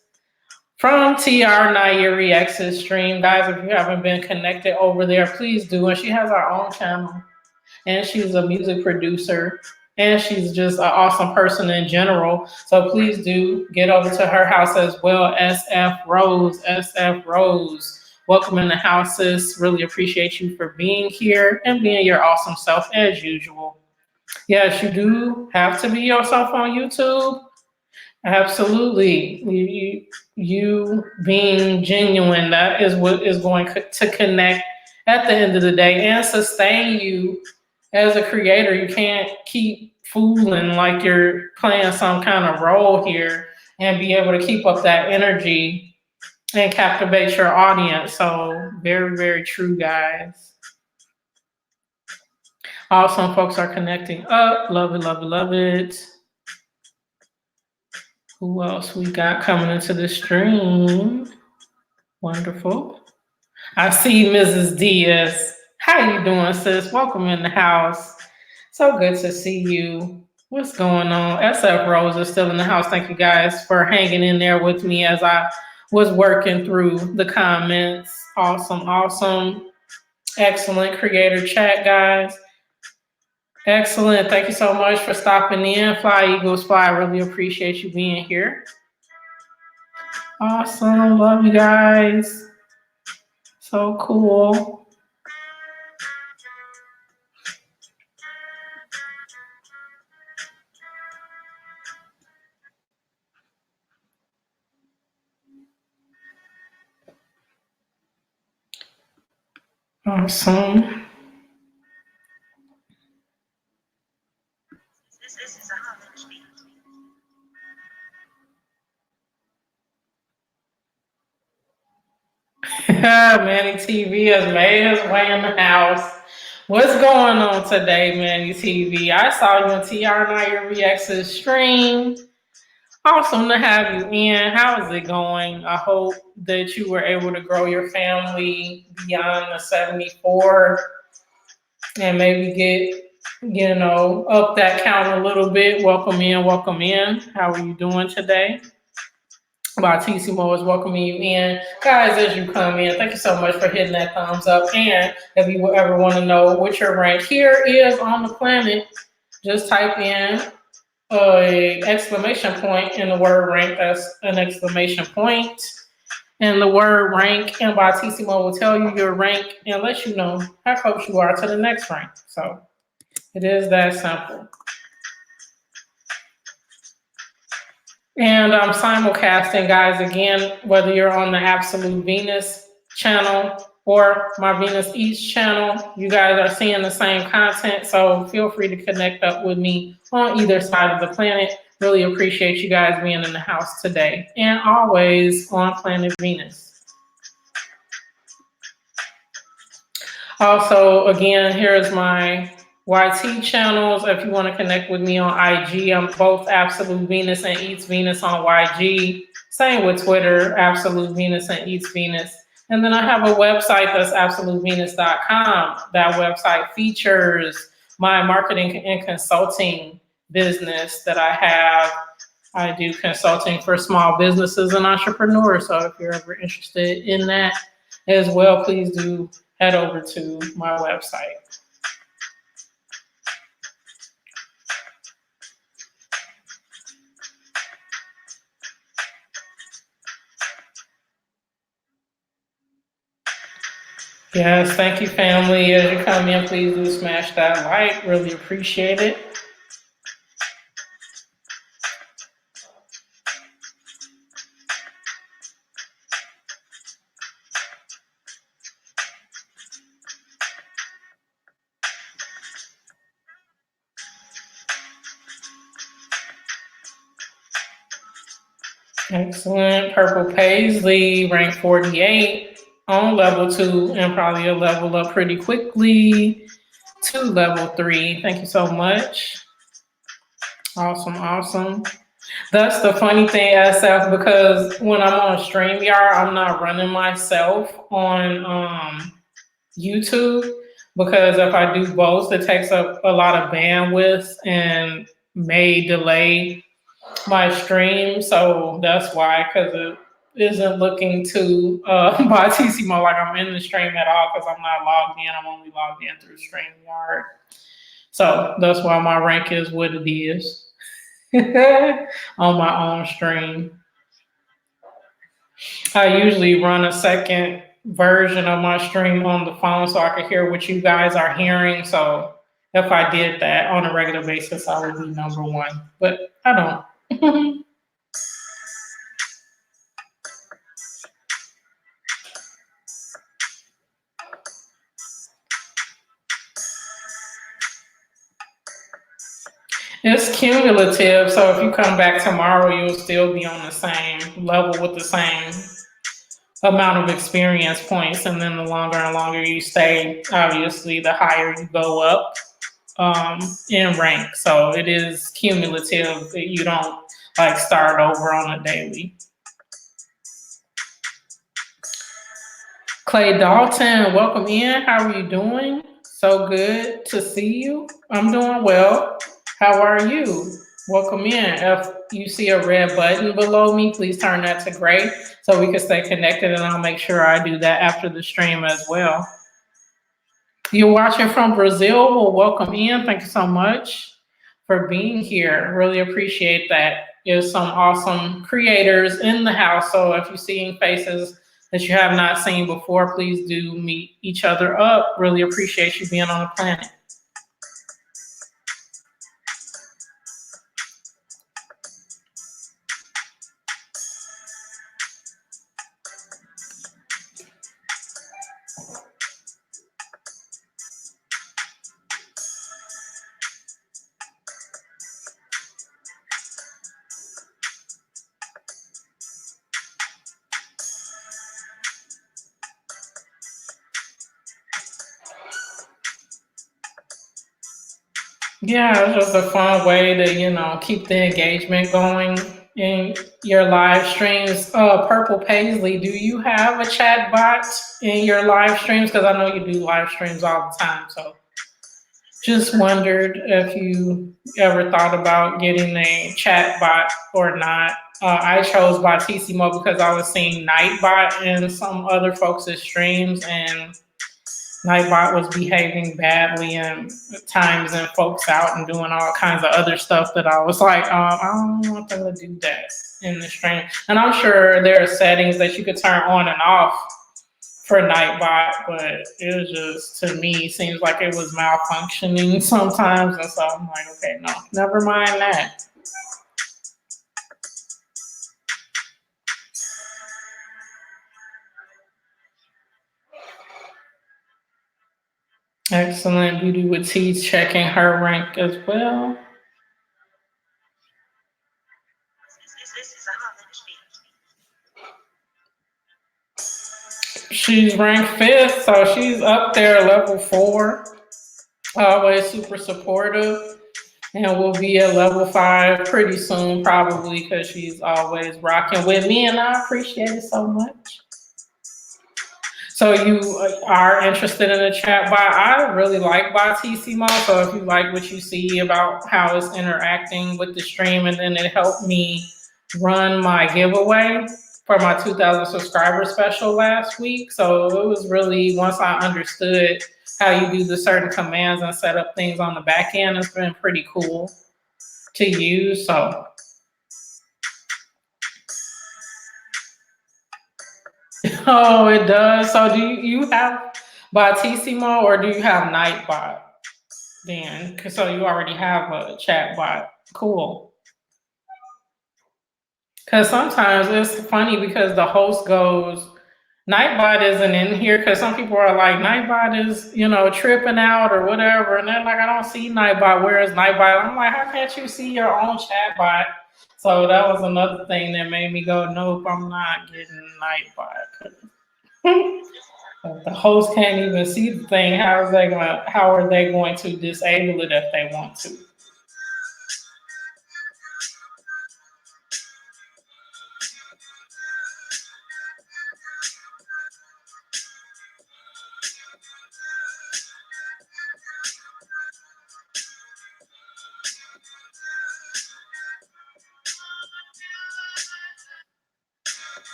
from TR Nairi Exit Stream. Guys, if you haven't been connected over there, please do. And she has her own channel. And she's a music producer and she's just an awesome person in general. So please do get over to her house as well. SF Rose, SF Rose. Welcome in the house, sis. Really appreciate you for being here and being your awesome self as usual. Yes, you do have to be yourself on YouTube. Absolutely. You being genuine, that is what is going to connect at the end of the day and sustain you as a creator. You can't keep fooling like you're playing some kind of role here and be able to keep up that energy and captivate your audience. So, very, very true, guys. Awesome folks are connecting up. Love it, love it, love it. Who else we got coming into the stream? Wonderful. I see Mrs. Diaz. How you doing, sis? Welcome in the house. So good to see you. What's going on? SF Rose is still in the house. Thank you guys for hanging in there with me as I was working through the comments. Awesome, awesome. Excellent creator chat, guys. Excellent. Thank you so much for stopping in. Fly Eagles Fly. I really appreciate you being here. Awesome. Love you guys. So cool. Awesome. Manny TV has made his way in the house. What's going on today, Manny TV? I saw you on TR Naya Reacts stream. Awesome to have you in. How is it going? I hope that you were able to grow your family beyond the 74 and maybe get, up that count a little bit. Welcome in, welcome in. How are you doing today? Bartissimo is welcoming you in. Guys, as you come in, thank you so much for hitting that thumbs up. And if you ever want to know what your rank here is on the planet, just type in a exclamation point in the word rank. That's an exclamation point in the word rank. And Bartissimo will tell you your rank and let you know how close you are to the next rank. So it is that simple. And I'm simulcasting, guys, again, whether you're on the Absolute Venus channel or my Venus East channel, you guys are seeing the same content. So feel free to connect up with me on either side of the planet. Really appreciate you guys being in the house today and always on Planet Venus. Also, again, here's my YT channels. If you want to connect with me on IG, I'm both Absolute Venus and Eats Venus on YG. Same with Twitter, Absolute Venus and Eats Venus. And then I have a website that's absolutevenus.com. That website features my marketing and consulting business that I have. I do consulting for small businesses and entrepreneurs. So if you're ever interested in that as well, please do head over to my website. Yes, thank you, family. As you come in, please do smash that like. Really appreciate it. Excellent. Purple Paisley, rank 48 on level 2 and probably a level up pretty quickly to level 3. Thank you so much. Awesome, awesome. That's the funny thing, SF, because when I'm on StreamYard, I'm not running myself on YouTube, because if I do both, it takes up a lot of bandwidth and may delay my stream. So that's why, because it isn't looking too Bartissimo like I'm in the stream at all, because I'm not logged in. I'm only logged in through StreamYard. So that's why my rank is what it is on my own stream. I usually run a second version of my stream on the phone so I can hear what you guys are hearing. So if I did that on a regular basis, I would be number one. But I don't. It's cumulative, so if you come back tomorrow, you'll still be on the same level with the same amount of experience points. And then the longer and longer you stay, obviously, the higher you go up in rank. So it is cumulative. You don't like start over on a daily. Clay Dalton, welcome in. How are you doing? So good to see you. I'm doing well. How are you? Welcome in. If you see a red button below me, please turn that to gray so we can stay connected, and I'll make sure I do that after the stream as well. You're watching from Brazil. Well, welcome in. Thank you so much for being here. Really appreciate that. There's some awesome creators in the house. So if you're seeing faces that you have not seen before, please do meet each other up. Really appreciate you being on the planet. Yeah, it's just a fun way to, keep the engagement going in your live streams. Purple Paisley, do you have a chat bot in your live streams? Because I know you do live streams all the time. So just wondered if you ever thought about getting a chat bot or not. I chose Botissimo because I was seeing Nightbot in some other folks' streams, and Nightbot was behaving badly and times and folks out and doing all kinds of other stuff that I was like, I don't want them to do that in the stream. And I'm sure there are settings that you could turn on and off for Nightbot, but it was just, to me, seems like it was malfunctioning sometimes. And so I'm like, okay, no, never mind that. Excellent. Beauty with Teeth checking her rank as well. She's ranked fifth, so she's up there, level 4. Always super supportive, and will be at level 5 pretty soon, probably, because she's always rocking with me, and I appreciate it so much. So you are interested in a chat bot? I really like Botissimo. So if you like what you see about how it's interacting with the stream, and then it helped me run my giveaway for my 2,000 subscriber special last week. So it was really, once I understood how you do the certain commands and set up things on the back end, it's been pretty cool to use. So oh, it does. So do you have Botissimo or do you have Nightbot then? So you already have a chat bot. Cool. Because sometimes it's funny because the host goes, Nightbot isn't in here, because some people are like, Nightbot is, tripping out or whatever. And they're like, I don't see Nightbot. Where is Nightbot? I'm like, how can't you see your own chat bot? So that was another thing that made me go, nope, I'm not getting Nightbot. If the host can't even see the thing, how are they going to disable it if they want to?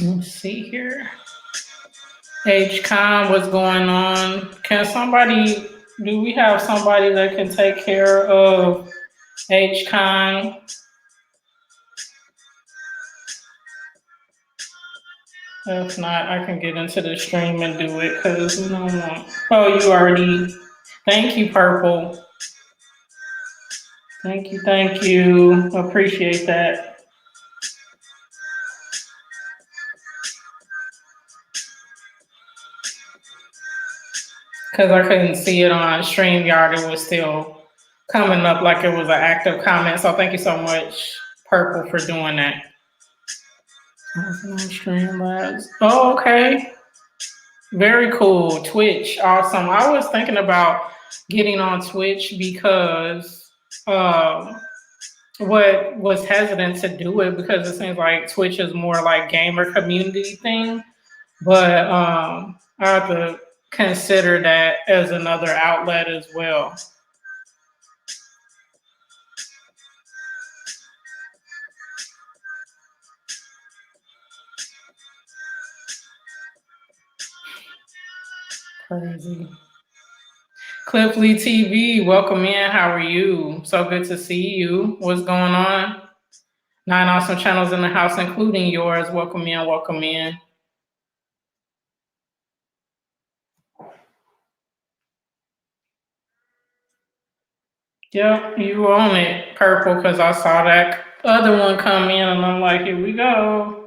Let's see here. HCon, what's going on? Do we have somebody that can take care of HCon? If not, I can get into the stream and do it because we don't want. Oh, you already. Thank you, Purple. Thank you. Appreciate that. Because I couldn't see it on StreamYard, it was still coming up like it was an active comment. So thank you so much, Purple, for doing that. Streamlabs. Oh, okay. Very cool. Twitch, awesome. I was thinking about getting on Twitch because what was hesitant to do it because it seems like Twitch is more like gamer community thing. But I have to consider that as another outlet as well. Crazy. Cliff Lee TV, welcome in. How are you? So good to see you. What's going on? 9 awesome channels in the house, including yours. Welcome in. Yep, you own it, Purple, because I saw that other one come in and I'm like, here we go.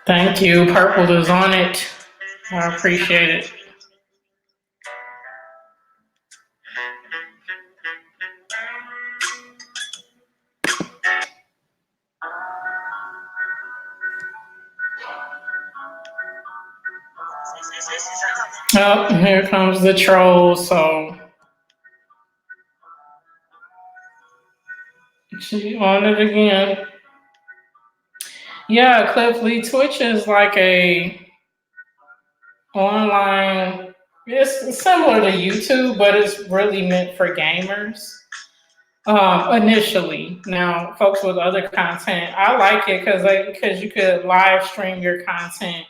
Thank you. Purple is on it. I appreciate it. Oh, here comes the troll. So she on it again. Yeah, Cliff Lee, Twitch is like a online. It's similar to YouTube, but it's really meant for gamers. Initially, now folks with other content, I like it because you could live stream your content.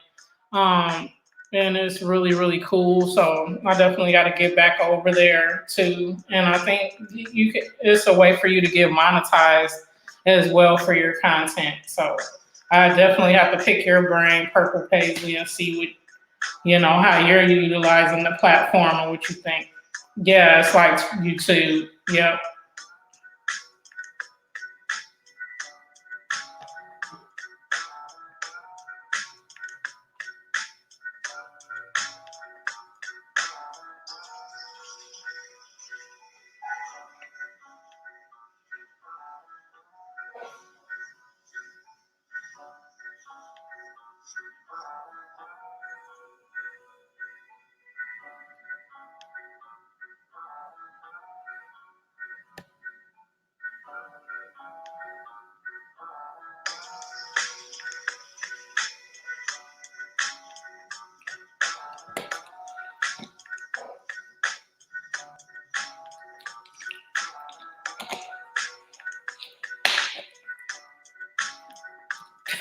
And it's really cool. So I definitely got to get back over there too. And I think it's a way for you to get monetized as well for your content. So I definitely have to pick your brain, Purple Paisley, and see how you're utilizing the platform and what you think. Yeah, it's like YouTube. Yep.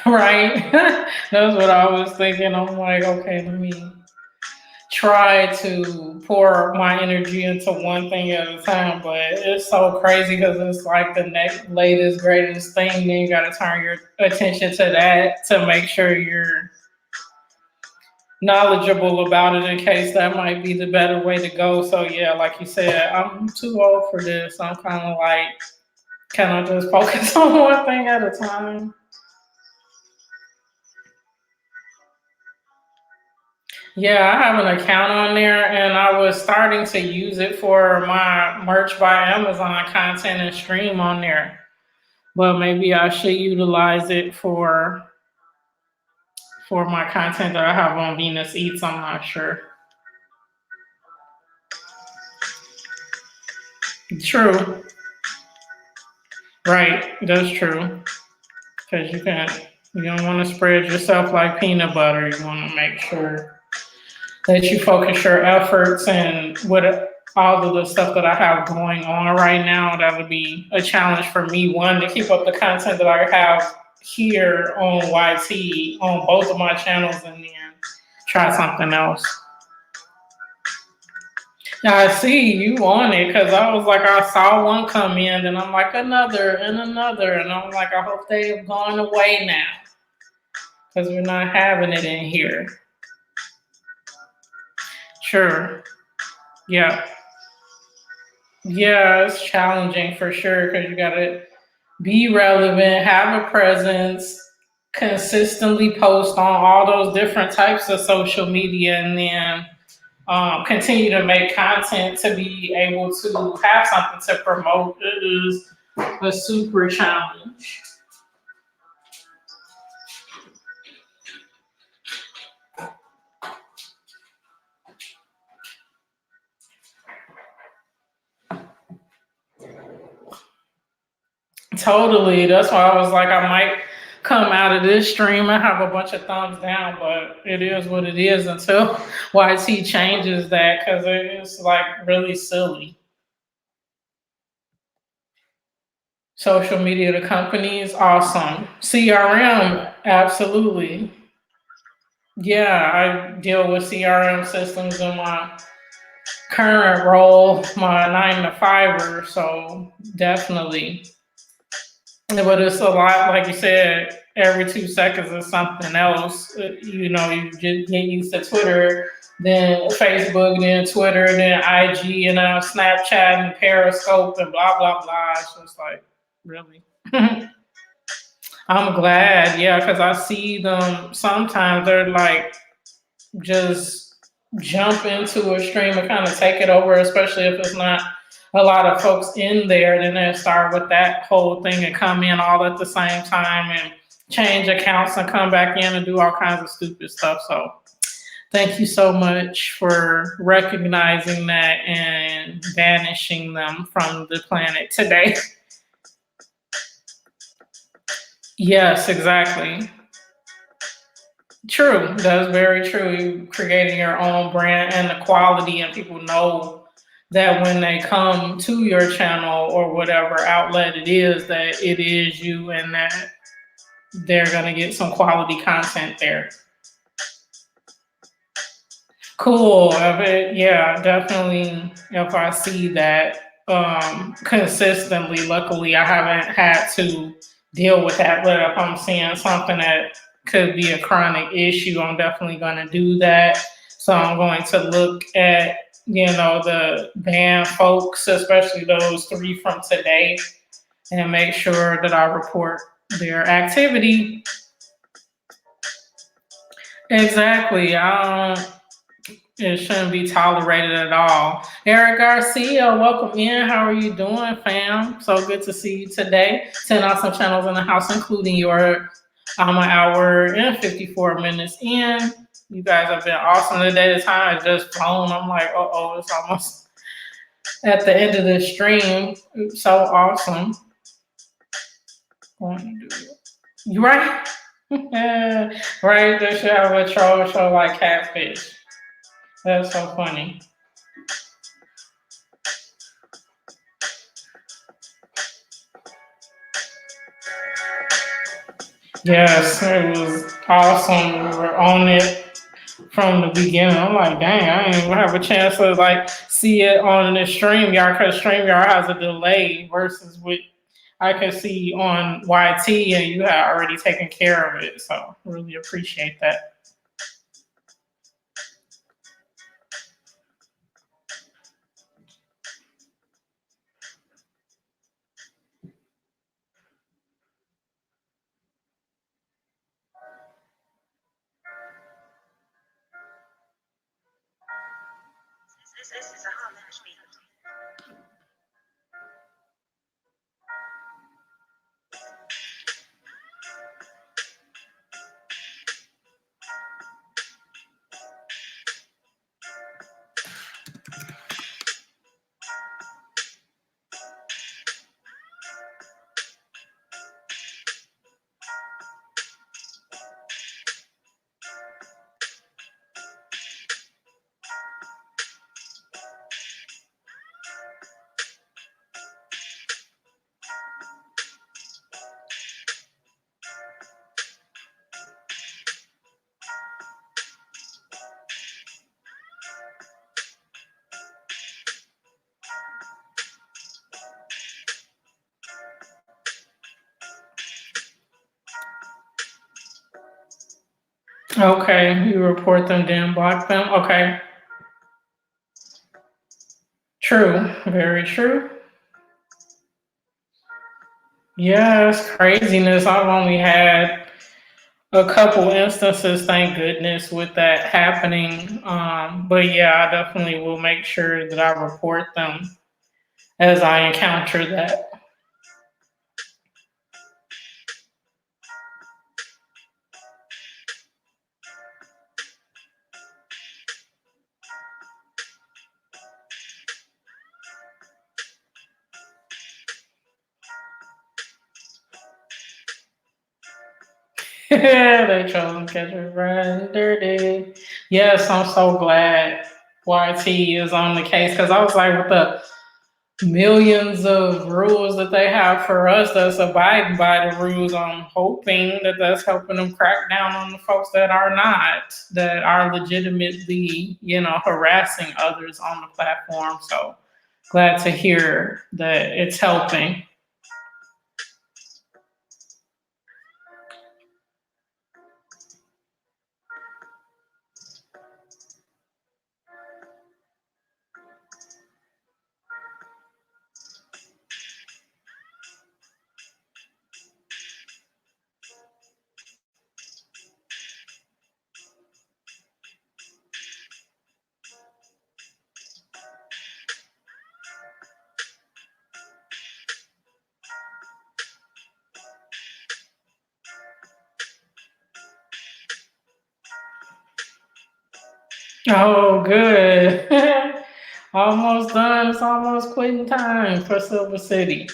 Right. That's what I was thinking. I'm like, okay, let me try to pour my energy into one thing at a time, but it's so crazy because it's like the next latest, greatest thing. Then you got to turn your attention to that to make sure you're knowledgeable about it in case that might be the better way to go. So yeah, like you said, I'm too old for this. I'm kind of like, can I just focus on one thing at a time? Yeah, I have an account on there and I was starting to use it for my merch by Amazon content and stream on there. But maybe I should utilize it for my content that I have on Venus Eats. I'm not sure. True. Right, that's true. Because you don't want to spread yourself like peanut butter. You want to make sure that you focus your efforts and all of the stuff that I have going on right now, that would be a challenge for me. One, to keep up the content that I have here on YT on both of my channels, and then try something else. I see you on it because I was like, I saw one come in, and I'm like, another and another. And I'm like, I hope they've gone away now because we're not having it in here. Sure. Yeah. Yeah, it's challenging for sure because you got to be relevant, have a presence, consistently post on all those different types of social media, and then continue to make content to be able to have something to promote. It is a super challenge. Totally. That's why I was like, I might come out of this stream and have a bunch of thumbs down, but it is what it is until YT changes that because it's like really silly. Social media, the company is awesome. CRM, absolutely. Yeah, I deal with CRM systems in my current role, my 9 to 5, so definitely. But it's a lot, like you said, every 2 seconds is something else. You know, you just get used to Twitter, then Facebook, then Twitter, then IG, and now Snapchat and Periscope and blah, blah, blah. It's just like, really? I'm glad, yeah, because I see them sometimes, they're like, just jump into a stream and kind of take it over, especially if it's not a lot of folks in there. Then they start with that whole thing and come in all at the same time and change accounts and come back in and do all kinds of stupid stuff. So thank you so much for recognizing that and banishing them from the planet today. Yes, exactly. True. That's very true. You creating your own brand and the quality, and people know that when they come to your channel or whatever outlet it is, that it is you and that they're going to get some quality content there. Cool. Yeah, definitely. If I see that consistently, luckily I haven't had to deal with that. But if I'm seeing something that could be a chronic issue, I'm definitely going to do that. So I'm going to look at, the band folks, especially those 3 from today, and make sure that I report their activity. Exactly. It shouldn't be tolerated at all. Eric Garcia, welcome in. How are you doing, fam? So good to see you today. 10 awesome channels in the house, including your an hour and 54 minutes in. You guys have been awesome today. The time has just flown. I'm like, it's almost at the end of the stream. It's so awesome. You right? Right? They should have a troll show like Catfish. That's so funny. Yes, it was awesome. We were on it from the beginning. I'm like, dang, I didn't even have a chance to like see it on the StreamYard because StreamYard has a delay versus what I could see on YT, and you had already taken care of it. So really appreciate that. Okay, you report them, then block them. Okay, true, very true. Yeah, it's craziness. I've only had a couple instances, thank goodness, with that happening. But yeah, I definitely will make sure that I report them as I encounter that. They chose to catch me riding dirty. Yes, I'm so glad YT is on the case because I was like, with the millions of rules that they have for us that's abiding by the rules, I'm hoping that that's helping them crack down on the folks that are not, that are legitimately, harassing others on the platform. So glad to hear that it's helping. Oh, good. Almost done. It's almost quitting time for Silver City.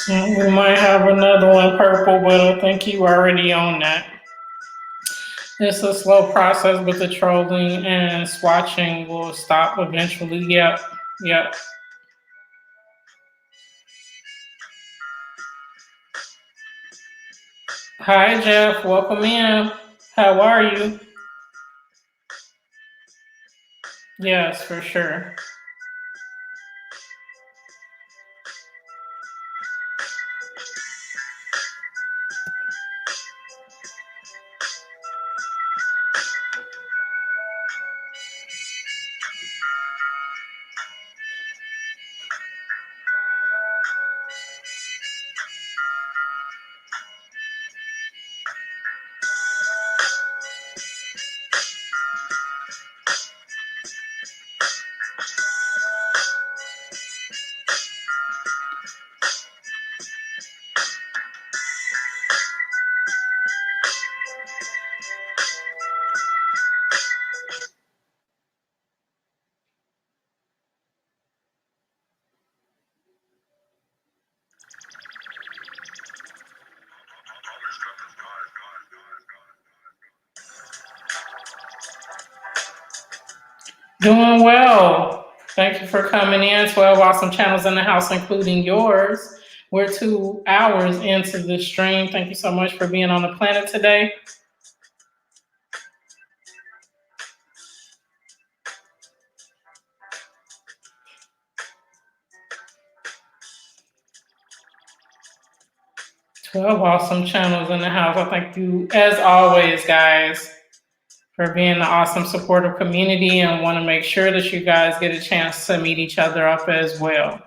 We might have another one purple, but I think you already on that. It's a slow process, but the trolling and swatching will stop eventually. Yep, yep. Hi, Jeff. Welcome in. How are you? Yes, for sure. Doing well. Thank you for coming in. 12 awesome channels in the house, including yours. We're 2 hours into the stream. Thank you so much for being on the planet today. Twelve awesome channels in the house. I thank you, as always, guys, for being the awesome supportive community, and want to make sure that you guys get a chance to meet each other up as well.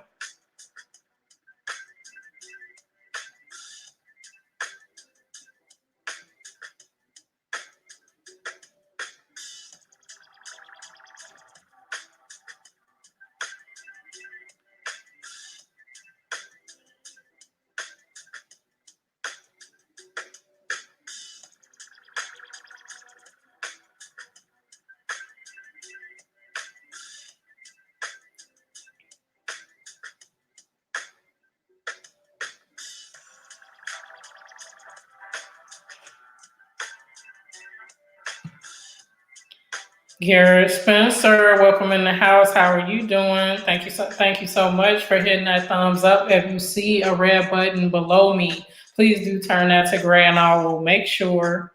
Garrett Spencer, welcome in the house. How are you doing? Thank you so much for hitting that thumbs up. If you see a red button below me, please do turn that to gray, and I will make sure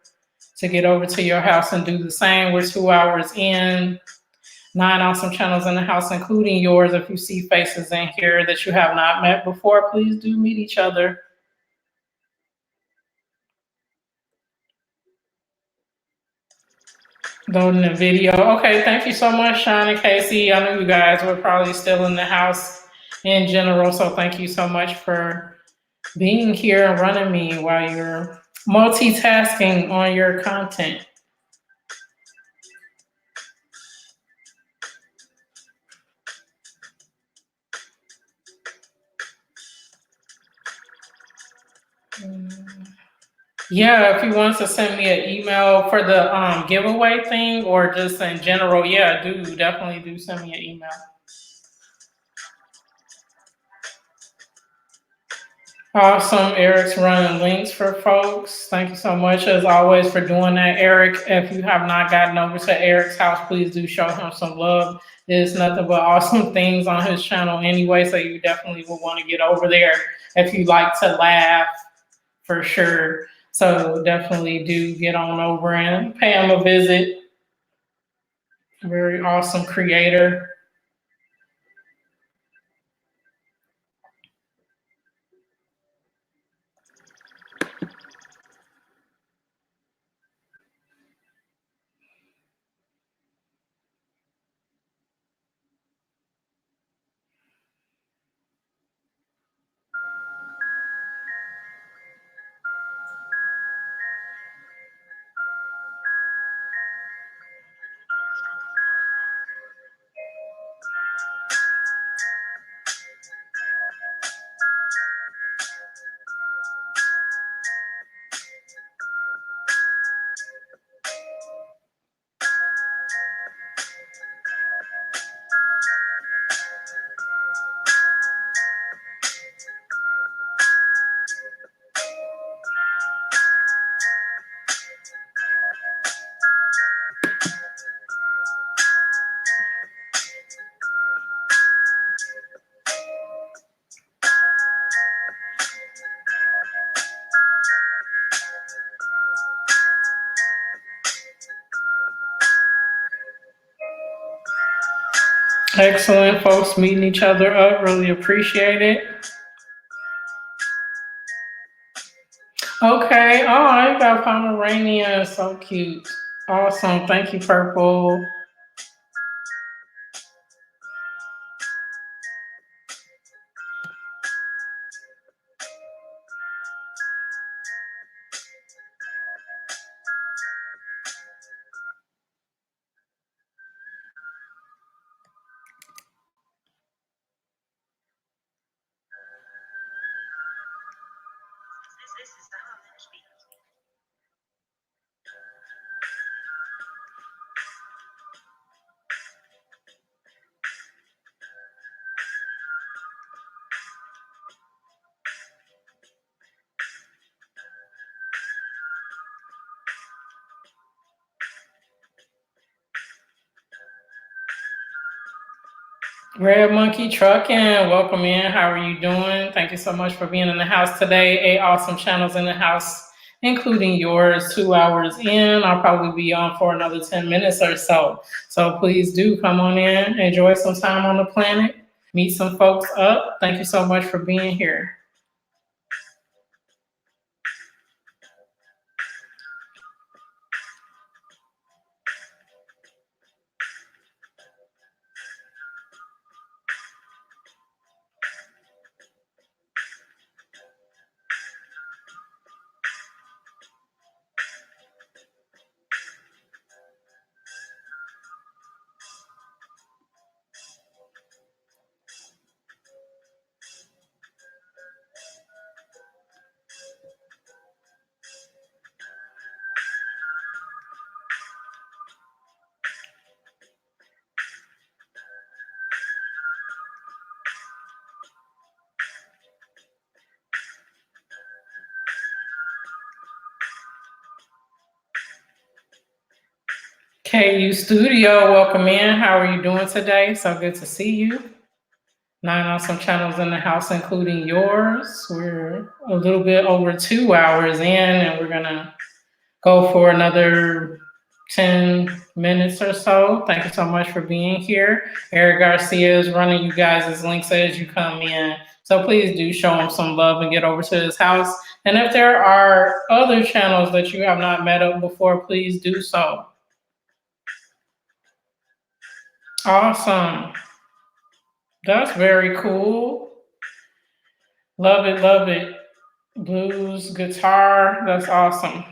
to get over to your house and do the same. We're 2 hours in, 9 awesome channels in the house, including yours. If you see faces in here that you have not met before, please do meet each other. Loading the video. Okay, thank you so much, Sean and Casey. I know you guys were probably still in the house in general, so thank you so much for being here and running me while you're multitasking on your content. Yeah, if you want to send me an email for the giveaway thing, or just in general, yeah, definitely do send me an email. Awesome. Eric's running links for folks. Thank you so much, as always, for doing that, Eric. If you have not gotten over to Eric's house, please do show him some love. There's nothing but awesome things on his channel anyway, so you definitely will want to get over there if you like to laugh, for sure. So definitely do get on over and pay him a visit. Very awesome creator. Excellent, folks, meeting each other up. Really appreciate it. Okay. Oh, I got Pomeranian. So cute. Awesome. Thank you, Purple. Red Monkey Trucking, welcome in. How are you doing? Thank you so much for being in the house today. 8 awesome channels in the house, including yours. 2 hours in, I'll probably be on for another 10 minutes or so. So please do come on in, enjoy some time on the planet, meet some folks up. Thank you so much for being here. KU Studio, welcome in. How are you doing today? So good to see you. 9 awesome channels in the house, including yours. We're a little bit over 2 hours in, and we're gonna go for another 10 minutes or so. Thank you so much for being here. Eric Garcia is running you guys' links as you come in. So please do show him some love and get over to his house. And if there are other channels that you have not met up before, please do so. Awesome. That's very cool. Love it, love it. Blues, guitar, that's awesome.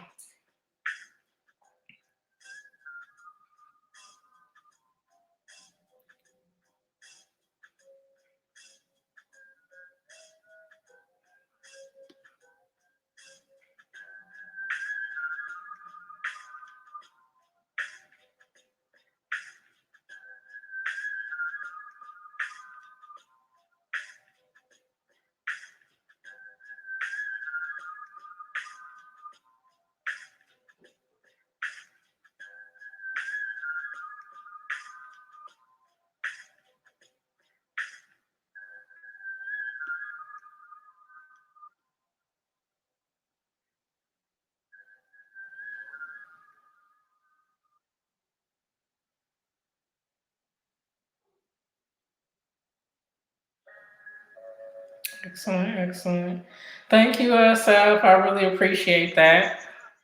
Excellent, excellent. Thank you, Seth. I really appreciate that.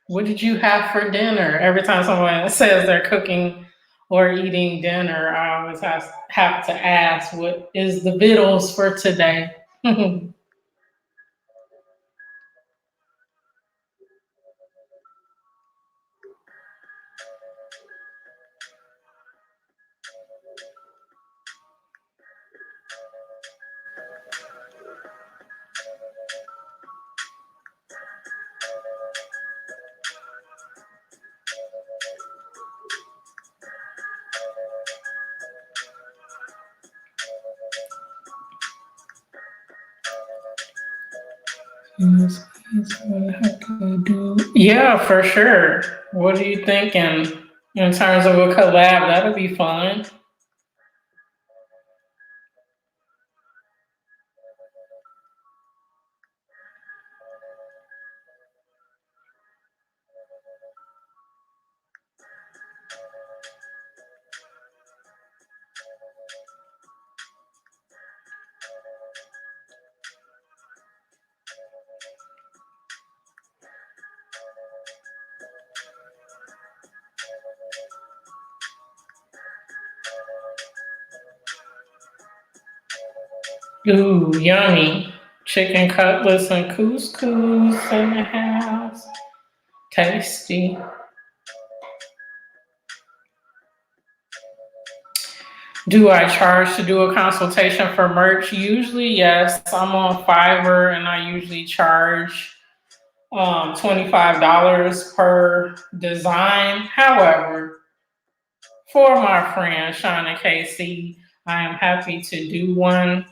What did you have for dinner? Every time someone says they're cooking or eating dinner, I always have to ask, what is the vittles for today? Yeah, for sure. What are you thinking in terms of a collab? That'll be fun. Ooh, yummy. Chicken cutlets and couscous in the house. Tasty. Do I charge to do a consultation for merch? Usually, yes. I'm on Fiverr and I usually charge $25 per design. However, for my friend Shauna Casey, I am happy to do one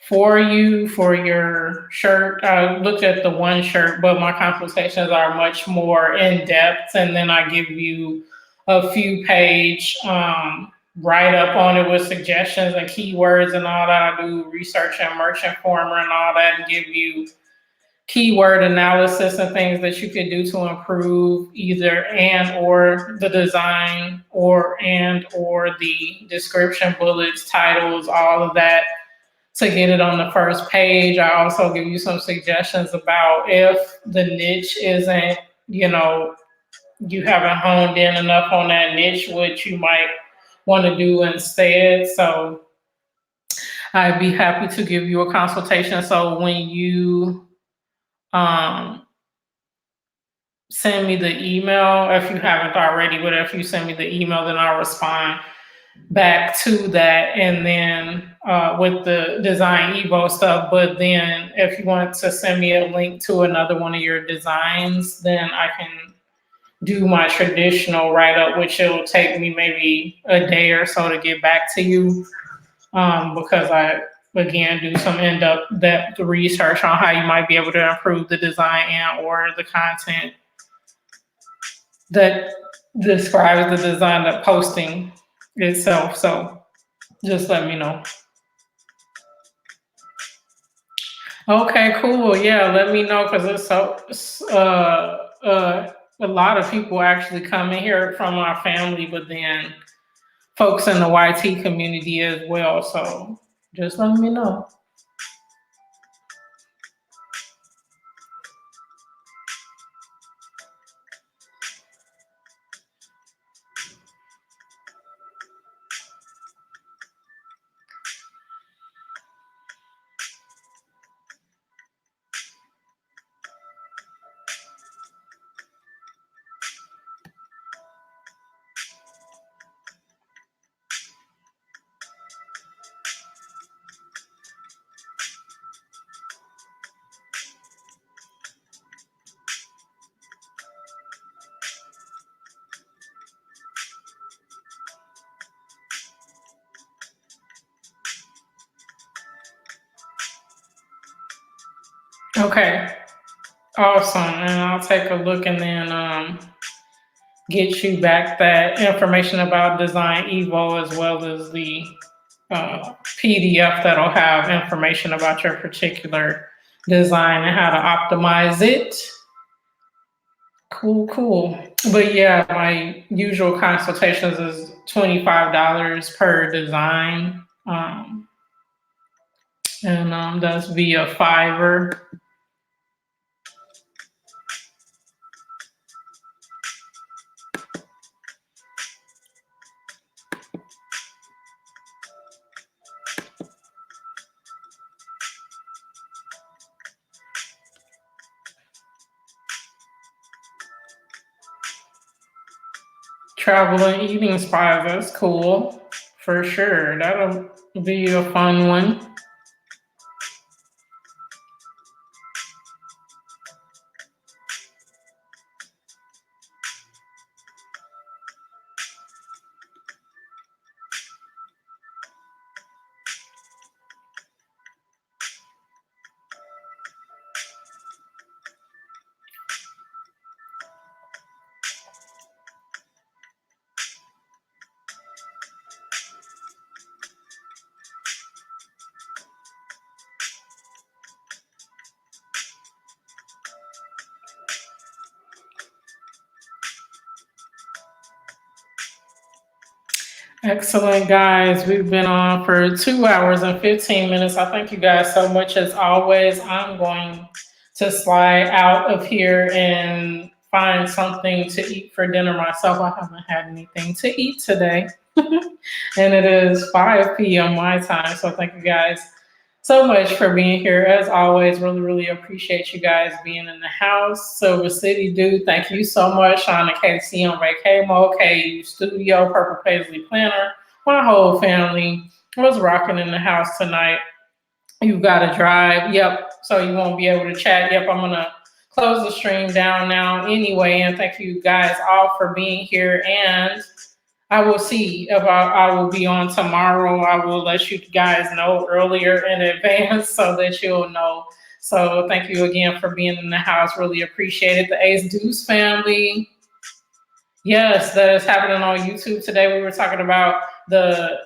for you for your shirt. I looked at the one shirt, but my consultations are much more in depth, and then I give you a few page write up on it with suggestions and keywords and all that. I do research and Merch Informer and all that, and give you keyword analysis and things that you could do to improve either and or the design or the description, bullets, titles, all of that to get it on the first page. I also give you some suggestions about if the niche isn't, you haven't honed in enough on that niche, what you might want to do instead. So I'd be happy to give you a consultation. So when you send me the email, if you haven't already, but if you send me the email, then I'll respond back to that, and then with the Design Evo stuff. But then if you want to send me a link to another one of your designs, then I can do my traditional write-up, which it'll take me maybe a day or so to get back to you, because I, again, do some in-depth research on how you might be able to improve the design and or the content that describes the design, the posting itself. So just let me know. Okay, cool. Yeah, let me know, because a lot of people actually come in here from our family, but then folks in the YT community as well. So just let me know. Okay, awesome. And I'll take a look and then get you back that information about Design Evo, as well as the PDF that'll have information about your particular design and how to optimize it. Cool. But yeah, my usual consultations is $25 per design. And that's via Fiverr. Travel and eating spots, that's cool. For sure. That'll be a fun one. Excellent, guys. We've been on for 2 hours and 15 minutes. I thank you guys so much. As always, I'm going to slide out of here and find something to eat for dinner myself. I haven't had anything to eat today. And it is 5 p.m. my time. So thank you guys so much for being here. As always, really appreciate you guys being in the house. Silver City Dude, thank you so much. Shauna KC on Vacay Mode, KU Studio, Purple Paisley Planner. My whole family was rocking in the house tonight. You've got to drive. Yep. So you won't be able to chat. Yep. I'm going to close the stream down now anyway. And thank you guys all for being here. And I will see if I will be on tomorrow. I will let you guys know earlier in advance so that you'll know. So thank you again for being in the house. Really appreciate it. The Ace Deuce family. Yes, that is happening on YouTube today. We were talking about the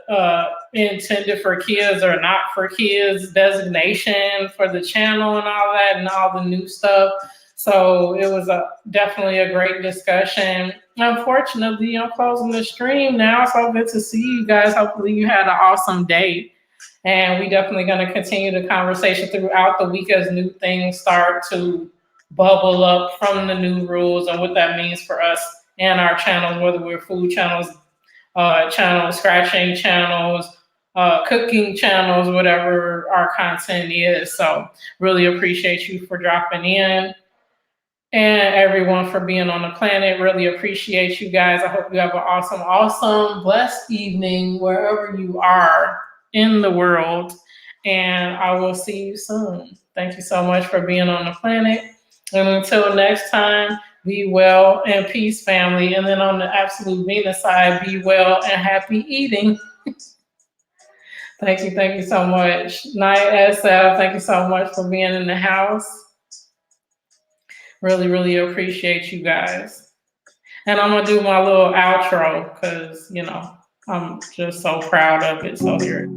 intended for kids or not for kids designation for the channel and all that and all the new stuff. So it was definitely a great discussion. Unfortunately, I'm closing the stream now, so good to see you guys. Hopefully you had an awesome day. And we definitely going to continue the conversation throughout the week as new things start to bubble up from the new rules and what that means for us and our channels, whether we're food channels, scratching channels, cooking channels, whatever our content is. So really appreciate you for dropping in and everyone for being on the planet. Really appreciate you guys. I hope you have an awesome, blessed evening wherever you are in the world. And I will see you soon. Thank you so much for being on the planet. And until next time, be well and peace, family. And then on the absolute Venus side, be well and happy eating. Thank you so much. Night SF, thank you so much for being in the house. Really appreciate you guys. And I'm gonna do my little outro because I'm just so proud of it. So here.